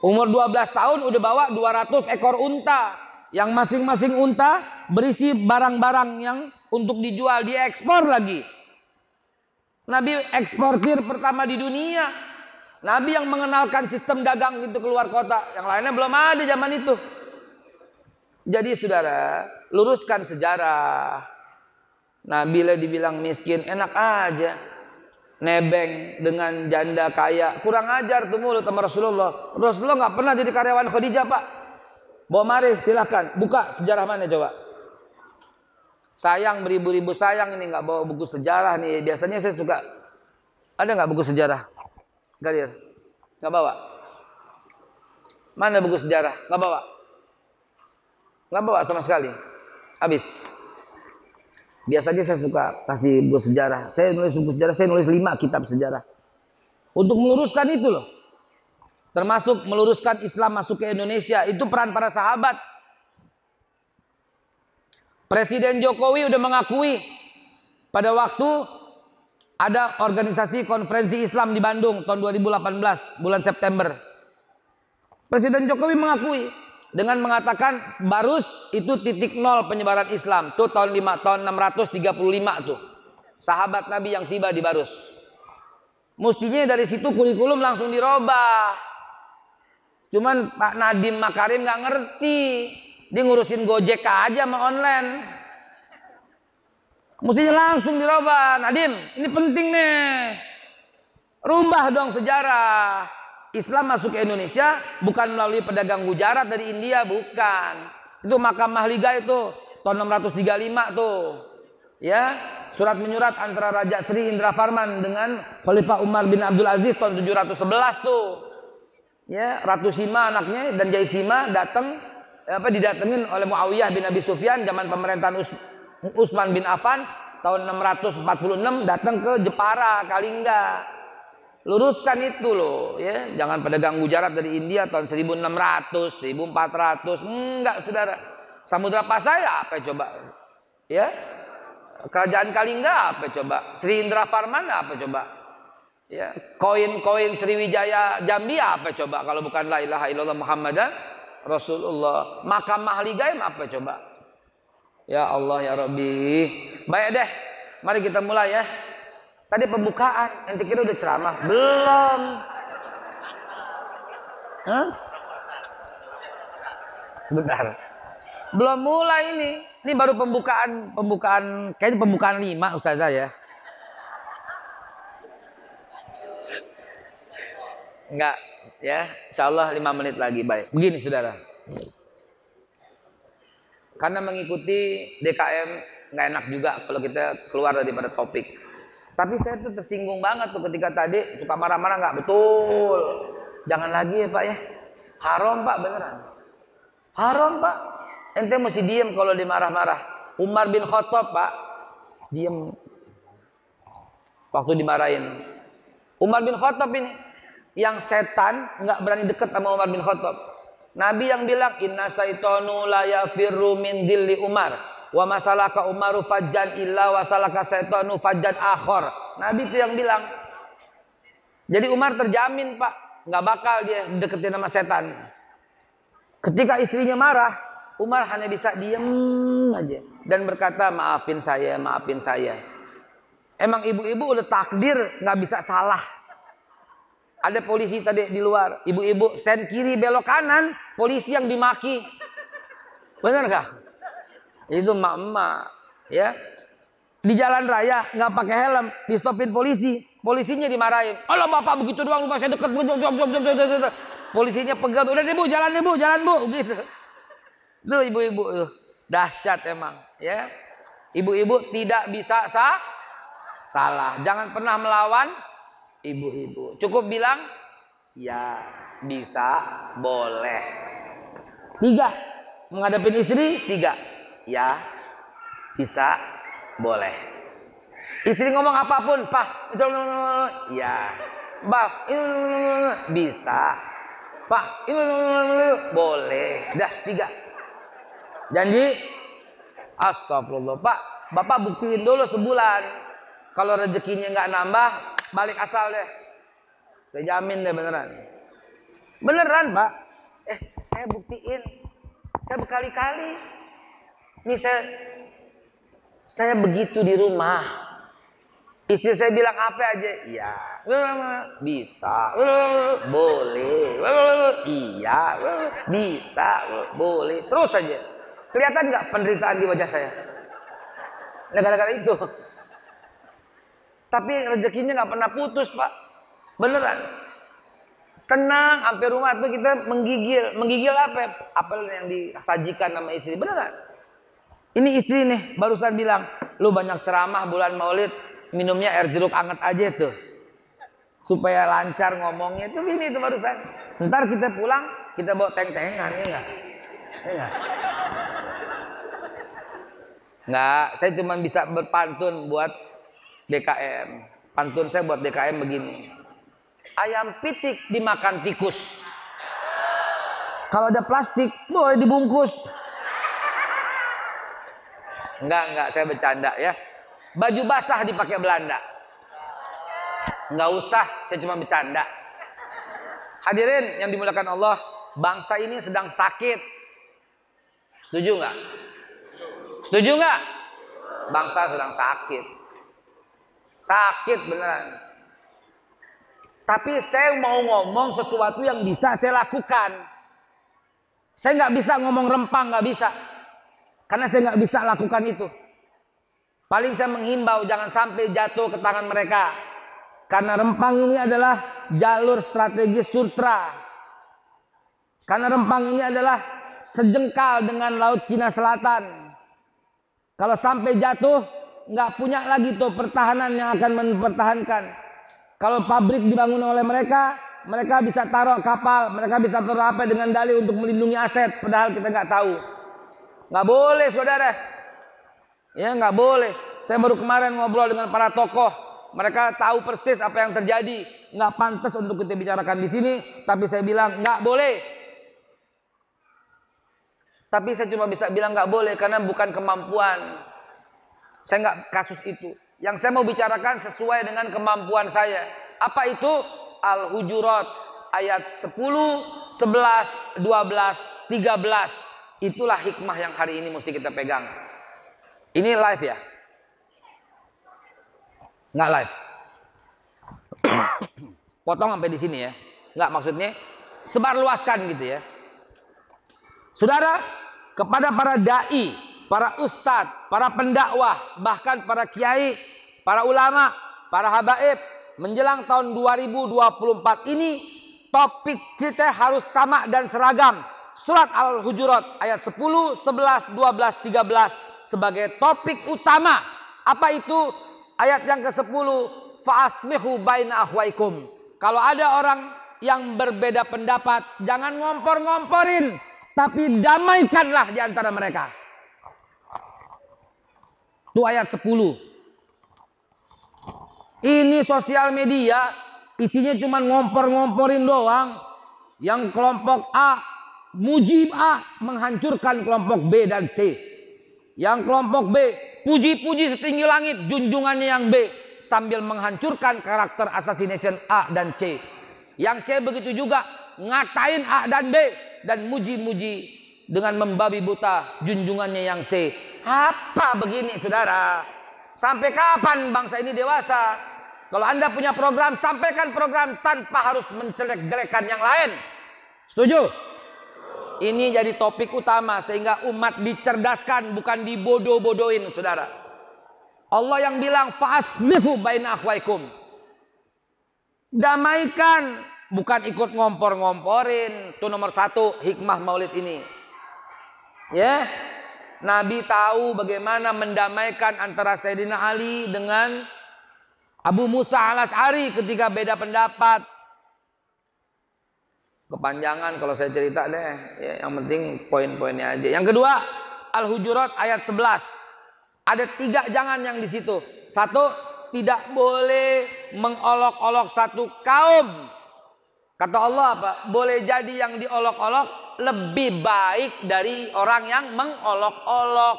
Umur 12 tahun udah bawa 200 ekor unta. Yang masing-masing unta berisi barang-barang yang untuk dijual, diekspor lagi. Nabi eksportir pertama di dunia. Nabi yang mengenalkan sistem dagang itu keluar kota. Yang lainnya belum ada zaman itu. Jadi saudara, luruskan sejarah. Nabi lah dibilang miskin, enak aja. Nebeng dengan janda kaya. Kurang ajar tuh mulut sama Rasulullah. Rasulullah gak pernah jadi karyawan Khadijah Pak. Bawa mari silahkan. Buka sejarah mana coba. Sayang beribu-ribu sayang ini gak bawa buku sejarah nih. Biasanya saya suka. Ada gak buku sejarah? Gadir, gak bawa. Mana buku sejarah? Gak bawa. Gak bawa sama sekali. Habis. Biasanya saya suka kasih buku sejarah. Saya nulis buku sejarah, saya nulis 5 kitab sejarah. Untuk meluruskan itu loh. Termasuk meluruskan Islam masuk ke Indonesia. Itu peran para sahabat. Presiden Jokowi udah mengakui pada waktu ada organisasi konferensi Islam di Bandung tahun 2018 bulan September. Presiden Jokowi mengakui dengan mengatakan Barus itu titik nol penyebaran Islam. Tuh tahun 635 tuh. Sahabat Nabi yang tiba di Barus. Mestinya dari situ kurikulum langsung dirubah. Cuman Pak Nadiem Makarim nggak ngerti. Dia ngurusin Gojek aja sama online. Mestinya langsung dirubah. Nadiem, ini penting nih. Rubah dong sejarah. Islam masuk ke Indonesia bukan melalui pedagang Gujarat dari India, bukan. Itu makam Mahliga itu tahun 635 tuh. Ya, surat menyurat antara Raja Sri Indra Farman dengan Khalifah Umar bin Abdul Aziz tahun 711 tuh. Ya, Ratu Sima anaknya dan Jaisima didatengin oleh Muawiyah bin Abi Sufyan zaman pemerintahan Utsman bin Affan tahun 646 datang ke Jepara, Kalingga. Luruskan itu loh, ya. Jangan pedagang Gujarat dari India tahun 1600, 1400. Enggak, Saudara. Samudra Pasaya apa coba? Ya. Kerajaan Kalingga apa coba? Sri Indra Farman apa coba? Ya, koin-koin Sriwijaya Jambi apa coba kalau bukan la ilaha illallah Muhammadan Rasulullah. Makam Mahligaim apa coba? Ya Allah ya Rabbi. Baik deh, mari kita mulai ya. Tadi pembukaan, ente kira udah ceramah? Belum. Hah? Sebentar. Belum mulai ini. Ini baru pembukaan, kayaknya pembukaan 5 Ustazah ya. Enggak, ya. Insyaallah 5 menit lagi, baik. Begini Saudara. Karena mengikuti DKM nggak enak juga kalau kita keluar daripada topik. Tapi saya tuh tersinggung banget tuh ketika tadi suka marah-marah, nggak betul. Jangan lagi ya Pak ya. Haram Pak, beneran. Haram Pak. Ente mesti diem kalau dimarah-marah. Umar bin Khattab Pak, diem waktu dimarahin. Umar bin Khattab ini, yang setan nggak berani deket sama Umar bin Khattab. Nabi yang bilang inna syaitanu la yafirru min dilli Umar. Wa masalaka Umaru fajjan illa wasalaka syaitanu fajjan akhor. Nabi itu yang bilang. Jadi Umar terjamin Pak, nggak bakal dia deketin sama setan. Ketika istrinya marah, Umar hanya bisa diem aja dan berkata maafin saya, maafin saya. Emang ibu-ibu udah takdir nggak bisa salah. Ada polisi tadi di luar, ibu-ibu sen kiri belok kanan, polisi yang dimaki. Bener gak? Itu emak-emak, ya. Di jalan raya nggak pakai helm, di stopin polisi, polisinya dimarahin. Allah bapak begitu doang rumah saya deket, polisinya pegal, udah deh bu, jalan bu, gitu. Tuh ibu-ibu, dahsyat emang, ya. Ibu-ibu tidak bisa salah, jangan pernah melawan ibu-ibu. Cukup bilang, ya bisa, boleh. 3, menghadapi istri 3. Ya, bisa, boleh. Istri ngomong apapun, Pak, ya, Pak, bisa, Pak, boleh. Dah 3. Janji? Astagfirullah, Pak, Bapak buktiin dulu sebulan. Kalau rezekinya nggak nambah, balik asal deh. Saya jamin deh beneran. Beneran, Pak. Saya buktiin. Saya berkali-kali. Ini saya begitu di rumah. Istri saya bilang apa aja, iya, bisa, boleh, iya, bisa, boleh, terus aja. Kelihatan nggak penderitaan di wajah saya? Gara-gara itu. Tapi rezekinya nggak pernah putus Pak, beneran. Tenang, sampai rumah tuh kita menggigil apa? Apa yang disajikan sama istri, beneran. Ini istri nih barusan bilang, lu banyak ceramah bulan Maulid, minumnya air jeruk anget aja tuh, supaya lancar ngomongnya. Itu ini tuh barusan. Ntar kita pulang, kita bawa teng-tengan, ya enggak? Enggak, saya cuma bisa berpantun buat DKM. Pantun saya buat DKM begini. Ayam pitik dimakan tikus. Kalau ada plastik, boleh dibungkus. Enggak, saya bercanda ya. Baju basah dipakai Belanda. Enggak usah, saya cuma bercanda. Hadirin yang dimuliakan Allah, bangsa ini sedang sakit. Setuju enggak? Setuju enggak? Bangsa sedang sakit. Sakit beneran. Tapi saya mau ngomong sesuatu yang bisa saya lakukan. Saya nggak bisa ngomong rempang, nggak bisa. Karena saya nggak bisa lakukan itu. Paling saya menghimbau jangan sampai jatuh ke tangan mereka. Karena Rempang ini adalah jalur strategis Sutra. Karena Rempang ini adalah sejengkal dengan Laut Cina Selatan. Kalau sampai jatuh, nggak punya lagi tuh pertahanan yang akan mempertahankan. Kalau pabrik dibangun oleh mereka, mereka bisa taruh kapal, mereka bisa taruh apa dengan dalih untuk melindungi aset. Padahal kita nggak tahu. Nggak boleh, saudara. Ya, nggak boleh. Saya baru kemarin ngobrol dengan para tokoh. Mereka tahu persis apa yang terjadi. Nggak pantas untuk kita bicarakan di sini. Tapi saya bilang nggak boleh. Tapi saya cuma bisa bilang nggak boleh karena bukan kemampuan. Saya nggak kasus itu. Yang saya mau bicarakan sesuai dengan kemampuan saya. Apa itu? Al-Hujurat ayat 10, 11, 12, 13. Itulah hikmah yang hari ini mesti kita pegang. Ini live ya? Nggak live. Potong sampai di sini ya. Nggak, maksudnya sebarluaskan gitu ya. Saudara, kepada para dai, para ustadz, para pendakwah, bahkan para kiai, para ulama, para habaib, menjelang tahun 2024 ini topik kita harus sama dan seragam. Surat Al-Hujurat ayat 10, 11, 12, 13 sebagai topik utama. Apa itu? Ayat yang ke-10, fa'aslihu baina akhwaikum. Kalau ada orang yang berbeda pendapat, jangan ngompor-ngomporin, tapi damaikanlah di antara mereka. Itu ayat 10. Ini sosial media isinya cuma ngompor-ngomporin doang. Yang kelompok A muji A, menghancurkan kelompok B dan C. Yang kelompok B puji-puji setinggi langit junjungannya yang B, sambil menghancurkan karakter assassination A dan C. Yang C begitu juga, ngatain A dan B dan muji-muji dengan membabi buta junjungannya yang C. Apa begini, saudara? Sampai kapan bangsa ini dewasa? Kalau Anda punya program, sampaikan program tanpa harus menjelek-jelekan yang lain. Setuju? Ini jadi topik utama sehingga umat dicerdaskan, bukan dibodoh-bodohin, saudara. Allah yang bilang fa'aslihu baina akhwaikum. Damaikan, bukan ikut ngompor-ngomporin. Itu nomor 1 hikmah Maulid ini. Ya, Nabi tahu bagaimana mendamaikan antara Sayyidina Ali dengan Abu Musa al-Asy'ari ketika beda pendapat. Kepanjangan kalau saya cerita deh, ya, yang penting poin-poinnya aja. Yang kedua, Al-Hujurat ayat 11. Ada 3 jangan yang di situ. 1, tidak boleh mengolok-olok satu kaum. Kata Allah apa? Boleh jadi yang diolok-olok lebih baik dari orang yang mengolok-olok.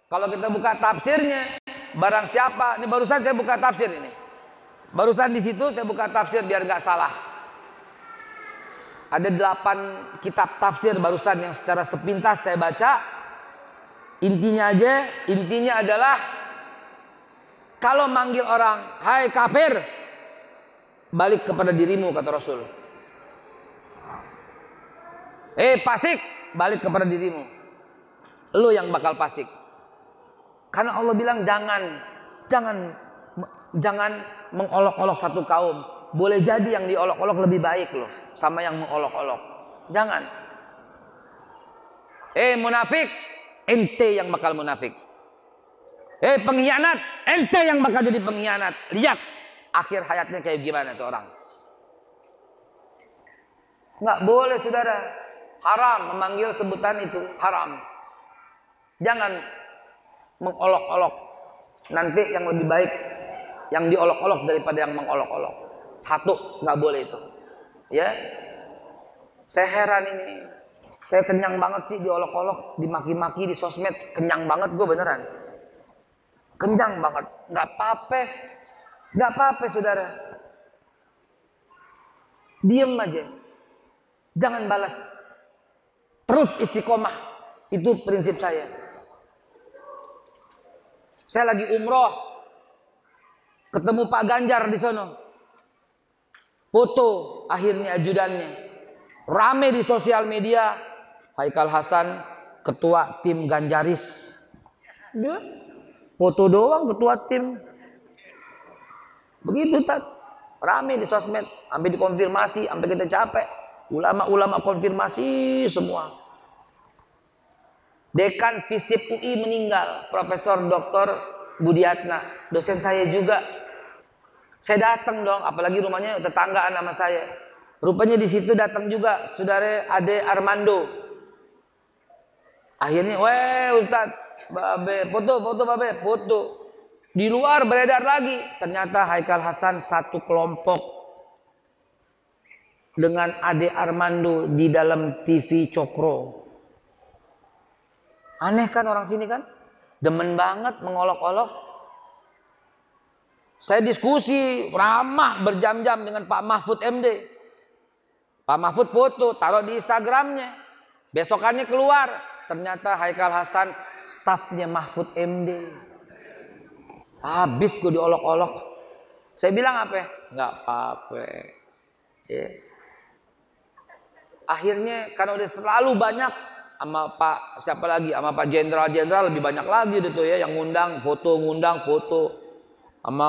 Kalau kita buka tafsirnya, barang siapa, ini barusan saya buka tafsir ini. Barusan di situ saya buka tafsir biar nggak salah. Ada 8 kitab tafsir barusan yang secara sepintas saya baca. Intinya adalah kalau manggil orang, hai kafir, balik kepada dirimu, kata Rasul. Fasik, balik kepada dirimu. Lu yang bakal fasik. Karena Allah bilang jangan mengolok-olok satu kaum. Boleh jadi yang diolok-olok lebih baik loh sama yang mengolok-olok. Jangan. Munafik, ente yang bakal munafik. Pengkhianat, ente yang bakal jadi pengkhianat. Lihat akhir hayatnya kayak gimana tuh orang. Nggak boleh, saudara. Haram memanggil sebutan itu, haram. Jangan mengolok-olok. Nanti yang lebih baik yang diolok-olok daripada yang mengolok-olok. Nggak boleh itu. Ya, saya heran ini. Saya kenyang banget sih diolok-olok, dimaki-maki di sosmed. Kenyang banget gue beneran. Kenyang banget. Nggak apa-apa, saudara. Diem aja. Jangan balas. Terus istiqomah. Itu prinsip saya. Saya lagi umroh. Ketemu Pak Ganjar di sono. Foto akhirnya ajudannya. Rame di sosial media. Haikal Hasan, ketua tim Ganjaris. Dia foto doang ketua tim. Begitu, Tat. Rame di sosmed, sampai dikonfirmasi, sampai kita capek. Ulama-ulama konfirmasi semua. Dekan FISIP UI meninggal, Profesor Dr. Budiatna, dosen saya juga. Saya datang dong, apalagi rumahnya tetanggaan sama saya. Rupanya di situ datang juga saudara Ade Armando. Akhirnya, weh Ustaz, babe, foto babe, foto. Di luar beredar lagi, ternyata Haikal Hasan satu kelompok dengan Ade Armando di dalam TV Cokro. Aneh kan orang sini kan? Demen banget mengolok-olok. Saya diskusi ramah berjam-jam dengan Pak Mahfud MD. Pak Mahfud foto, taruh di Instagramnya. Besokannya keluar, ternyata Haikal Hasan stafnya Mahfud MD. Habis gue diolok-olok. Saya bilang apa? Nggak apa-apa. Ya. Akhirnya karena udah terlalu banyak sama Pak siapa lagi, sama Pak Jenderal lebih banyak lagi gitu ya yang ngundang foto, sama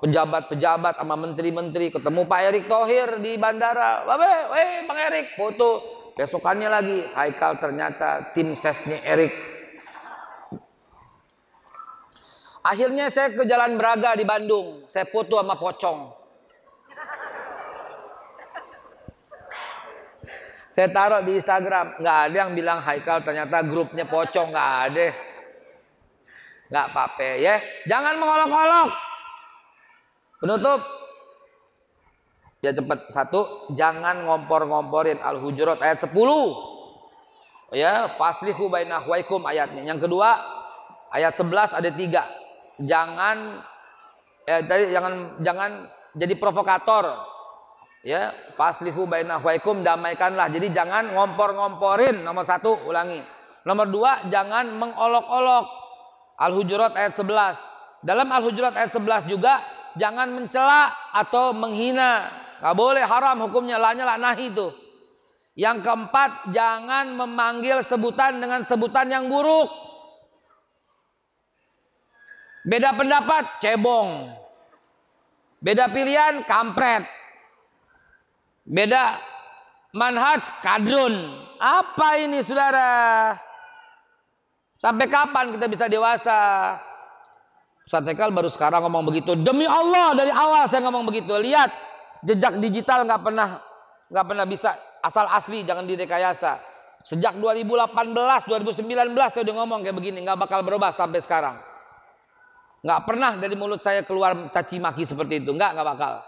pejabat-pejabat, sama menteri-menteri, ketemu Pak Erick Thohir di bandara, babe, Bang Erick foto. Besokannya lagi Haikal ternyata tim sesnya Erick. Akhirnya saya ke Jalan Braga di Bandung, saya foto sama Pocong. Saya taruh di Instagram, nggak ada yang bilang Haikal ternyata grupnya Pocong, nggak ada. Nggak apa-apa ya, jangan mengolok-olok. Penutup. Ya cepet. 1, jangan ngompor-ngomporin Al-Hujurat ayat 10. Ya, faslihu baina akhwaikum ayatnya. Yang kedua, ayat 11 ada 3. Jangan jadi provokator. Ya, faslihu baina akhwaikum, damaikanlah. Jadi jangan ngompor-ngomporin. Nomor 1, ulangi. Nomor 2, jangan mengolok-olok. Al-Hujurat ayat 11. Dalam Al-Hujurat ayat 11 juga jangan mencela atau menghina. Gak boleh, haram hukumnya, nahi itu. Yang keempat, jangan memanggil sebutan dengan sebutan yang buruk. Beda pendapat, cebong. Beda pilihan, kampret. Beda manhaj, kadrun. Apa ini saudara? Sampai kapan kita bisa dewasa? Ustaz Haikal baru sekarang ngomong begitu. Demi Allah dari awal saya ngomong begitu. Lihat jejak digital nggak pernah bisa asal asli, jangan direkayasa. Sejak 2018, 2019 saya udah ngomong kayak begini, nggak bakal berubah sampai sekarang. Nggak pernah dari mulut saya keluar caci maki seperti itu, nggak bakal.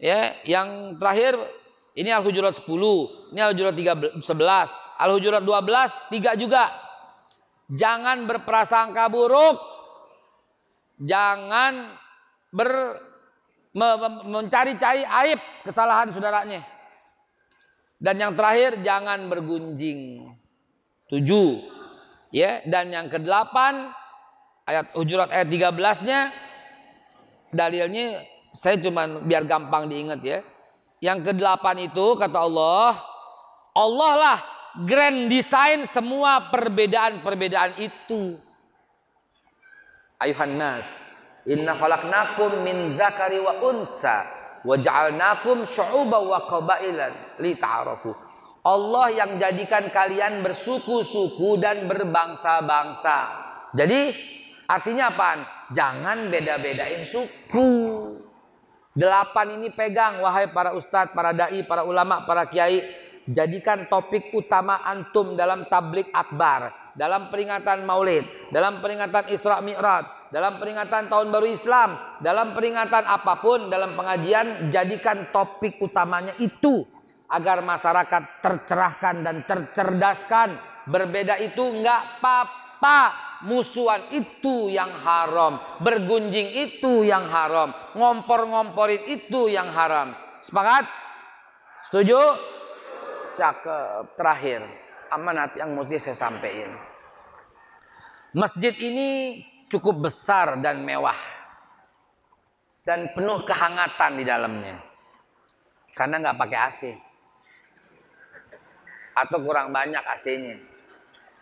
Ya, yang terakhir ini Al-Hujurat 10, ini Al-Hujurat 11, Al-Hujurat 12, 3 juga. Jangan berprasangka buruk. Jangan mencari-cari aib kesalahan saudaranya. Dan yang terakhir jangan bergunjing. 7. Ya, dan yang ke-8 ayat Hujurat ayat 13-nya dalilnya saya cuma biar gampang diingat ya. Yang ke-8 itu kata Allah, Allah lah grand design semua perbedaan-perbedaan itu. Ayuhan nas, inna khalaqnakum min dzakari wa unsa wa ja'alnakum syu'uban wa qabailan lita'arafu. Allah yang jadikan kalian bersuku-suku dan berbangsa-bangsa. Jadi artinya apaan? Jangan beda-bedain suku. 8 ini pegang wahai para ustadz, para dai, para ulama, para kiai. Jadikan topik utama antum dalam tablik akbar, dalam peringatan maulid, dalam peringatan Isra Mi'raj, dalam peringatan tahun baru Islam, dalam peringatan apapun, dalam pengajian, jadikan topik utamanya itu agar masyarakat tercerahkan dan tercerdaskan. Berbeda itu enggak apa-apa. Musuhan itu yang haram, bergunjing itu yang haram, ngompor-ngomporin itu yang haram. Sepakat? Setuju? Cakep. Terakhir, amanat yang mesti saya sampaikan. Masjid ini cukup besar dan mewah dan penuh kehangatan di dalamnya karena nggak pakai AC atau kurang banyak AC-nya.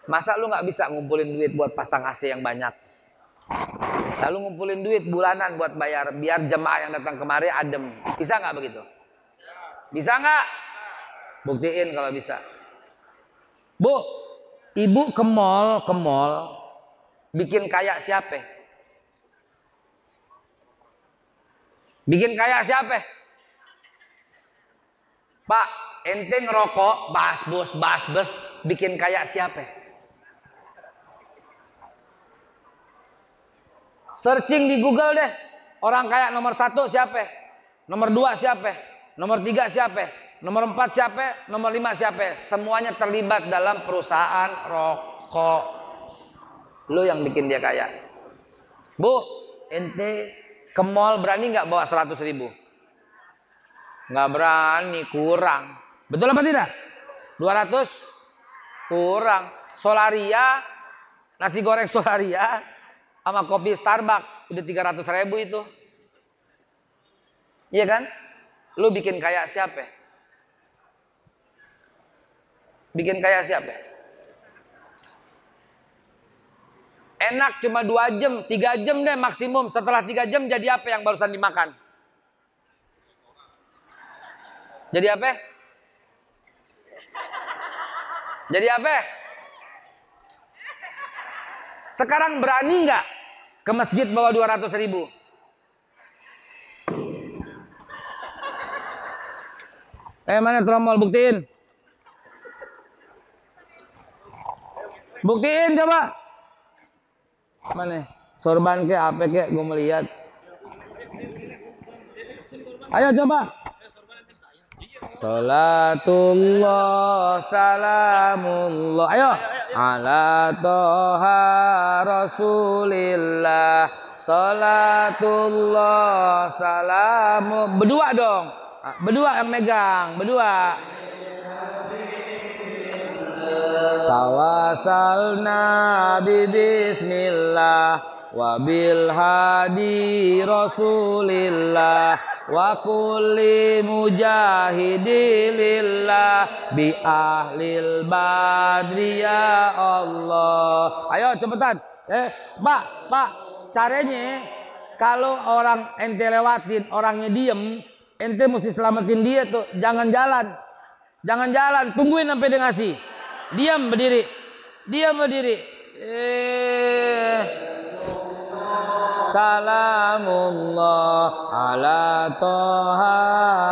Masa lu nggak bisa ngumpulin duit buat pasang AC yang banyak? Lalu ngumpulin duit bulanan buat bayar, biar jemaah yang datang kemari adem. Bisa nggak begitu? Bisa nggak? Buktiin kalau bisa. Bu, ibu ke mall, bikin kayak siapa? Bikin kayak siapa? Pak, ente ngerokok, bas bus, bikin kayak siapa? Searching di Google deh, orang kaya nomor 1 siapa? Nomor 2 siapa? Nomor 3 siapa? Nomor 4 siapa? Nomor 5 siapa? Semuanya terlibat dalam perusahaan rokok. Lu yang bikin dia kaya. Bu, ente ke mall berani nggak bawa 100.000? Nggak berani, kurang. Betul apa tidak? 200? Kurang. Solaria, nasi goreng Solaria sama kopi Starbucks udah 300.000 itu. Iya kan? Lu bikin kayak siapa? Bikin kayak siapa? Enak cuma 2 jam, 3 jam deh maksimum. Setelah 3 jam jadi apa yang barusan dimakan? Jadi apa? Jadi apa? Sekarang berani nggak ke masjid bawa 200.000? Mana tromol, buktiin. Buktiin coba. Mana? Sorban ke apa ke? Gue melihat. Ayo coba. Salatullah salamullah. Ayo. Ala toha rasulillah. Salatullah salamu. Berdua dong. Berdua yang megang. Berdua. Tawasalna bi bismillah wa bil hadi rasulillah wa kulli mujahidilillah bi ahlil badri ya Allah. Ayo cepetan. Pak, caranya kalau orang ente lewatin, orangnya diem, ente mesti selamatin dia tuh. Jangan jalan, tungguin sampai dia ngasih. Diam berdiri. Salamullah ala toha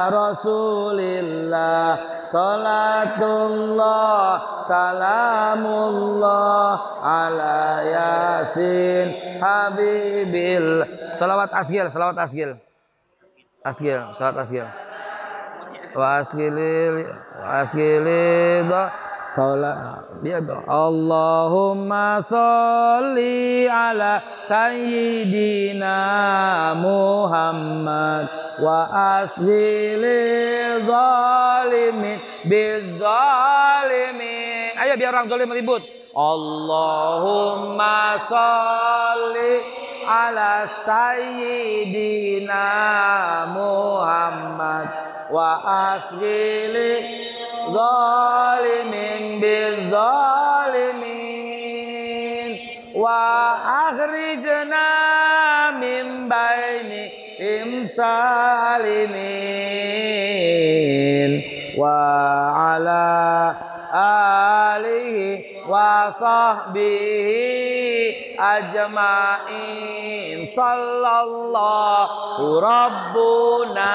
rasulillah. Salatullah salamullah ala yasin habibil. Salawat asgil. Wa asgilil dia Allahumma sholli ala sayyidina Muhammad wa asghilil zalimin bizzalimin. Ayo biar orang zalim ribut. Allahumma sholli ala sayyidina Muhammad wa asghilil zalimin bizzalimin wa akhrijna min baini salimin wa ala alihi wa sahbihi ajma'in. Sallallahu rabbuna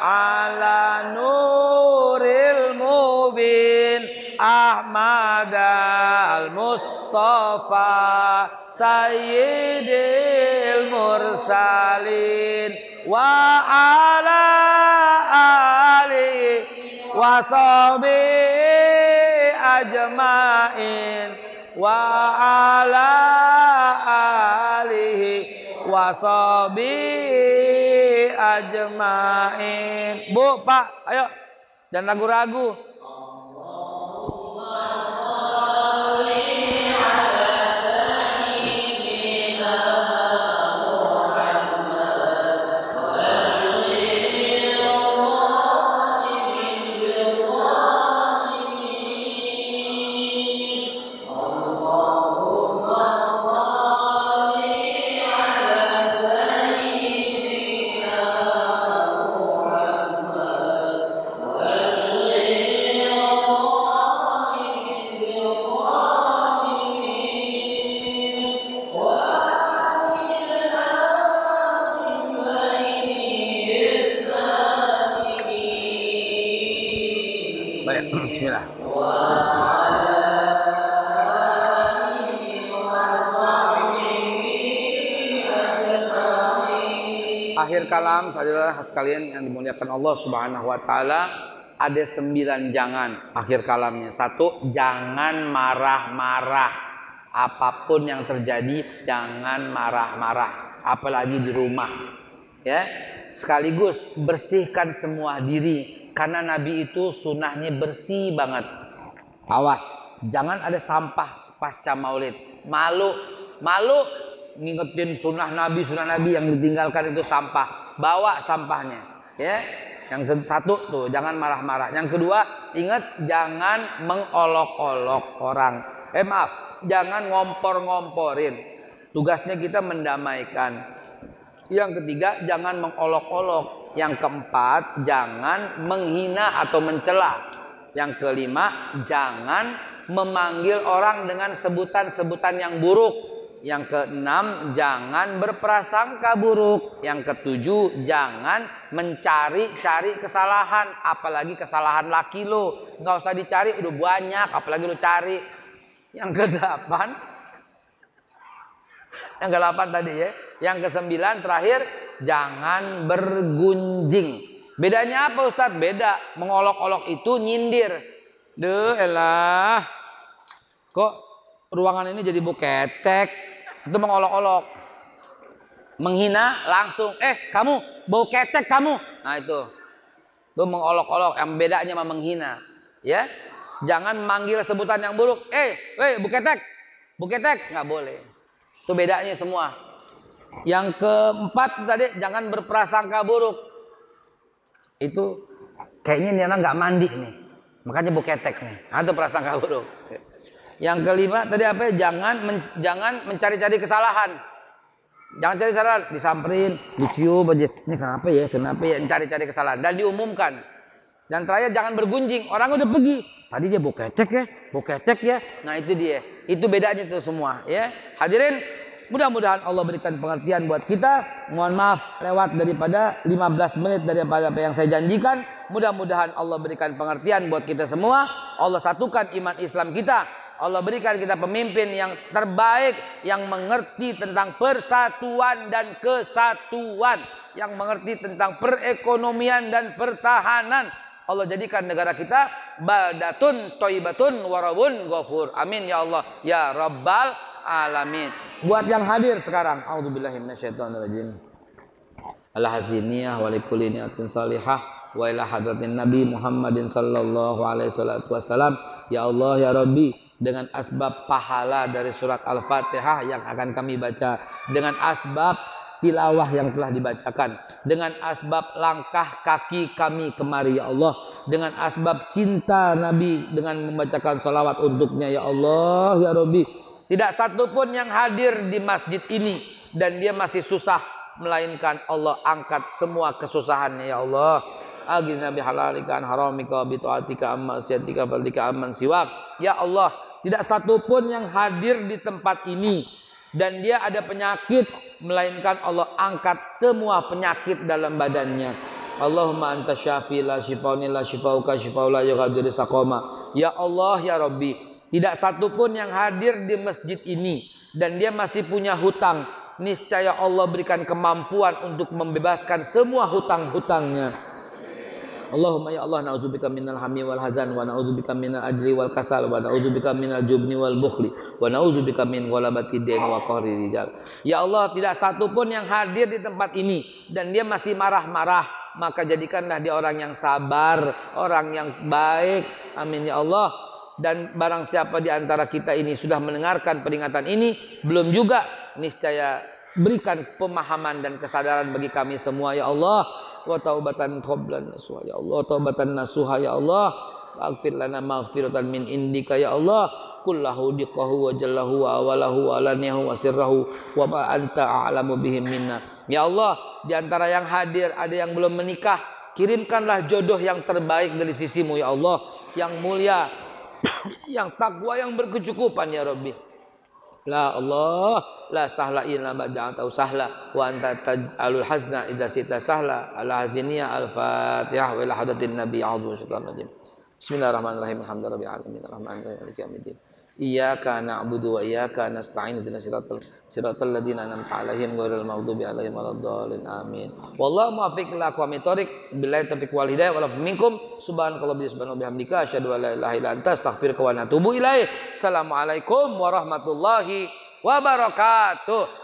ala nuril mubin Ahmad al-Mustafa sayyidil mursalin wa ala alihi wa sahbihi ajma'in wa ala alihi wa sahbihi ajma'in. Bu, Pak, ayo jangan ragu-ragu. Allahumma sholli ala sayyidina Muhammad wa asghilil zalimin bizzalimin. Allahumma sholli Bismillah. Akhir kalam saudara sekalian yang dimuliakan Allah Subhanahu wa taala, ada 9 jangan akhir kalamnya. 1, jangan marah-marah. Apapun yang terjadi jangan marah-marah, apalagi di rumah. Ya. Sekaligus bersihkan semua diri karena Nabi itu sunnahnya bersih banget. Awas, jangan ada sampah pasca Maulid. Malu ngingetin sunnah Nabi yang ditinggalkan itu sampah. Bawa sampahnya, ya. Yang satu tuh, jangan marah-marah. Yang kedua, ingat jangan mengolok-olok orang. Jangan ngompor-ngomporin. Tugasnya kita mendamaikan. Yang ketiga, jangan mengolok-olok. Yang keempat, jangan menghina atau mencela. Yang kelima, jangan memanggil orang dengan sebutan-sebutan yang buruk. Yang keenam, jangan berprasangka buruk. Yang ketujuh, jangan mencari-cari kesalahan, apalagi kesalahan laki lo. Nggak usah dicari, udah banyak, apalagi lo cari. Yang kedelapan tadi ya. Yang kesembilan terakhir, jangan bergunjing. Bedanya apa Ustadz? Beda. Mengolok-olok itu nyindir. Elah. Kok ruangan ini jadi bau ketek? Itu mengolok-olok. Menghina langsung, kamu bau ketek kamu. Nah itu mengolok-olok. Yang bedanya sama menghina. Ya. Jangan manggil sebutan yang buruk. Bu ketek, nggak boleh. Itu bedanya semua. Yang keempat tadi, jangan berprasangka buruk. Itu kayaknya dia nggak mandi nih, makanya bu ketek nih. Atau prasangka buruk. Yang kelima tadi apa? Jangan mencari-cari kesalahan. Jangan cari kesalahan, disamperin, dicium aja. Ini kenapa ya? Cari-cari kesalahan dan diumumkan. Dan terakhir jangan bergunjing. Orang udah pergi. Tadi dia bau ketek ya. Nah itu dia. Itu bedanya itu semua. Ya, hadirin. Mudah-mudahan Allah berikan pengertian buat kita. Mohon maaf lewat daripada 15 menit daripada apa yang saya janjikan. Mudah-mudahan Allah berikan pengertian buat kita semua. Allah satukan iman Islam kita. Allah berikan kita pemimpin yang terbaik, yang mengerti tentang persatuan dan kesatuan, yang mengerti tentang perekonomian dan pertahanan. Allah jadikan negara kita baldatun thayyibatun wa rabbun ghafur. Amin ya Allah ya rabbal alamin. Buat yang hadir sekarang, a'udzubillahi minasyaitonirrajim. Al-haziniyah wa likulli niyatin salihah wa ila hadratin Nabi Muhammadin sallallahu alaihi wasallam. Ya Allah ya Rabbi, dengan asbab pahala dari surat Al-Fatihah yang akan kami baca, dengan asbab tilawah yang telah dibacakan, dengan asbab langkah kaki kami kemari ya Allah, dengan asbab cinta Nabi dengan membacakan salawat untuknya ya Allah ya Rabbi. Tidak satu pun yang hadir di masjid ini dan dia masih susah, melainkan Allah angkat semua kesusahannya ya Allah. Agina bihalalika an haramika bi taatika amma siyatika faldika amman siwak. Ya Allah, tidak satu pun yang hadir di tempat ini dan dia ada penyakit, melainkan Allah angkat semua penyakit dalam badannya. Allahumma anta syafi la shifauni la shifauka shifaul la yughadiru saqama. Ya Allah ya Rabbi, tidak satu pun yang hadir di masjid ini dan dia masih punya hutang, niscaya Allah berikan kemampuan untuk membebaskan semua hutang-hutangnya. Allahumma ya Allah, na'udzubika minal hammi wal hazan wa na'udzubika minal ajri wal kasal wa na'udzubika minal jubni wal bukhli wa na'udzubika min ghalabati dain wa qahri rijal. Ya Allah, tidak satu pun yang hadir di tempat ini dan dia masih marah-marah, maka jadikanlah dia orang yang sabar, orang yang baik. Amin ya Allah. Dan barang siapa di antara kita ini sudah mendengarkan peringatan ini, belum juga, niscaya berikan pemahaman dan kesadaran bagi kami semua ya Allah. Wa taubatan qablan nasuha ya Allah, taubatan nasuha ya Allah, aghfir lana maghfiratan min indika ya Allah, kullahu diqahu wa jallahu wa awalahu wa alaniyahu wa sirrahu wa ma anta a'lamu bihim minna. Ya Allah, di antara yang hadir ada yang belum menikah, kirimkanlah jodoh yang terbaik dari sisimu ya Allah, yang mulia, yang takwa, yang berkecukupan ya Rabbi. La Allah, la sahla illa ma ja'altahu sahla wa anta taj'alul hazna idza sita sahla. Al-haziniyah al-Fatihah wa ila hadratin Nabi a'udzu bisyaitanir rajim. Bismillahirrahmanirrahim. Alhamdulillahirabbil alamin. Arrahmanirrahim. Maliki yaumiddin. Iyyaka na'budu wa iyyaka nasta'in. Ihdinas siratal ladzina an'amta 'alaihim ghairil maghdubi 'alaihim waladdallin. Amin. Wallahu muwaffiq ila aqwamit thoriq. Billahi taufiq wal hidayah wal afu minkum. Subhanakallahumma wa bihamdika asyhadu an la ilaha illa anta astaghfiruka wa atubu ilaik. Assalamualaikum warahmatullahi wabarakatuh.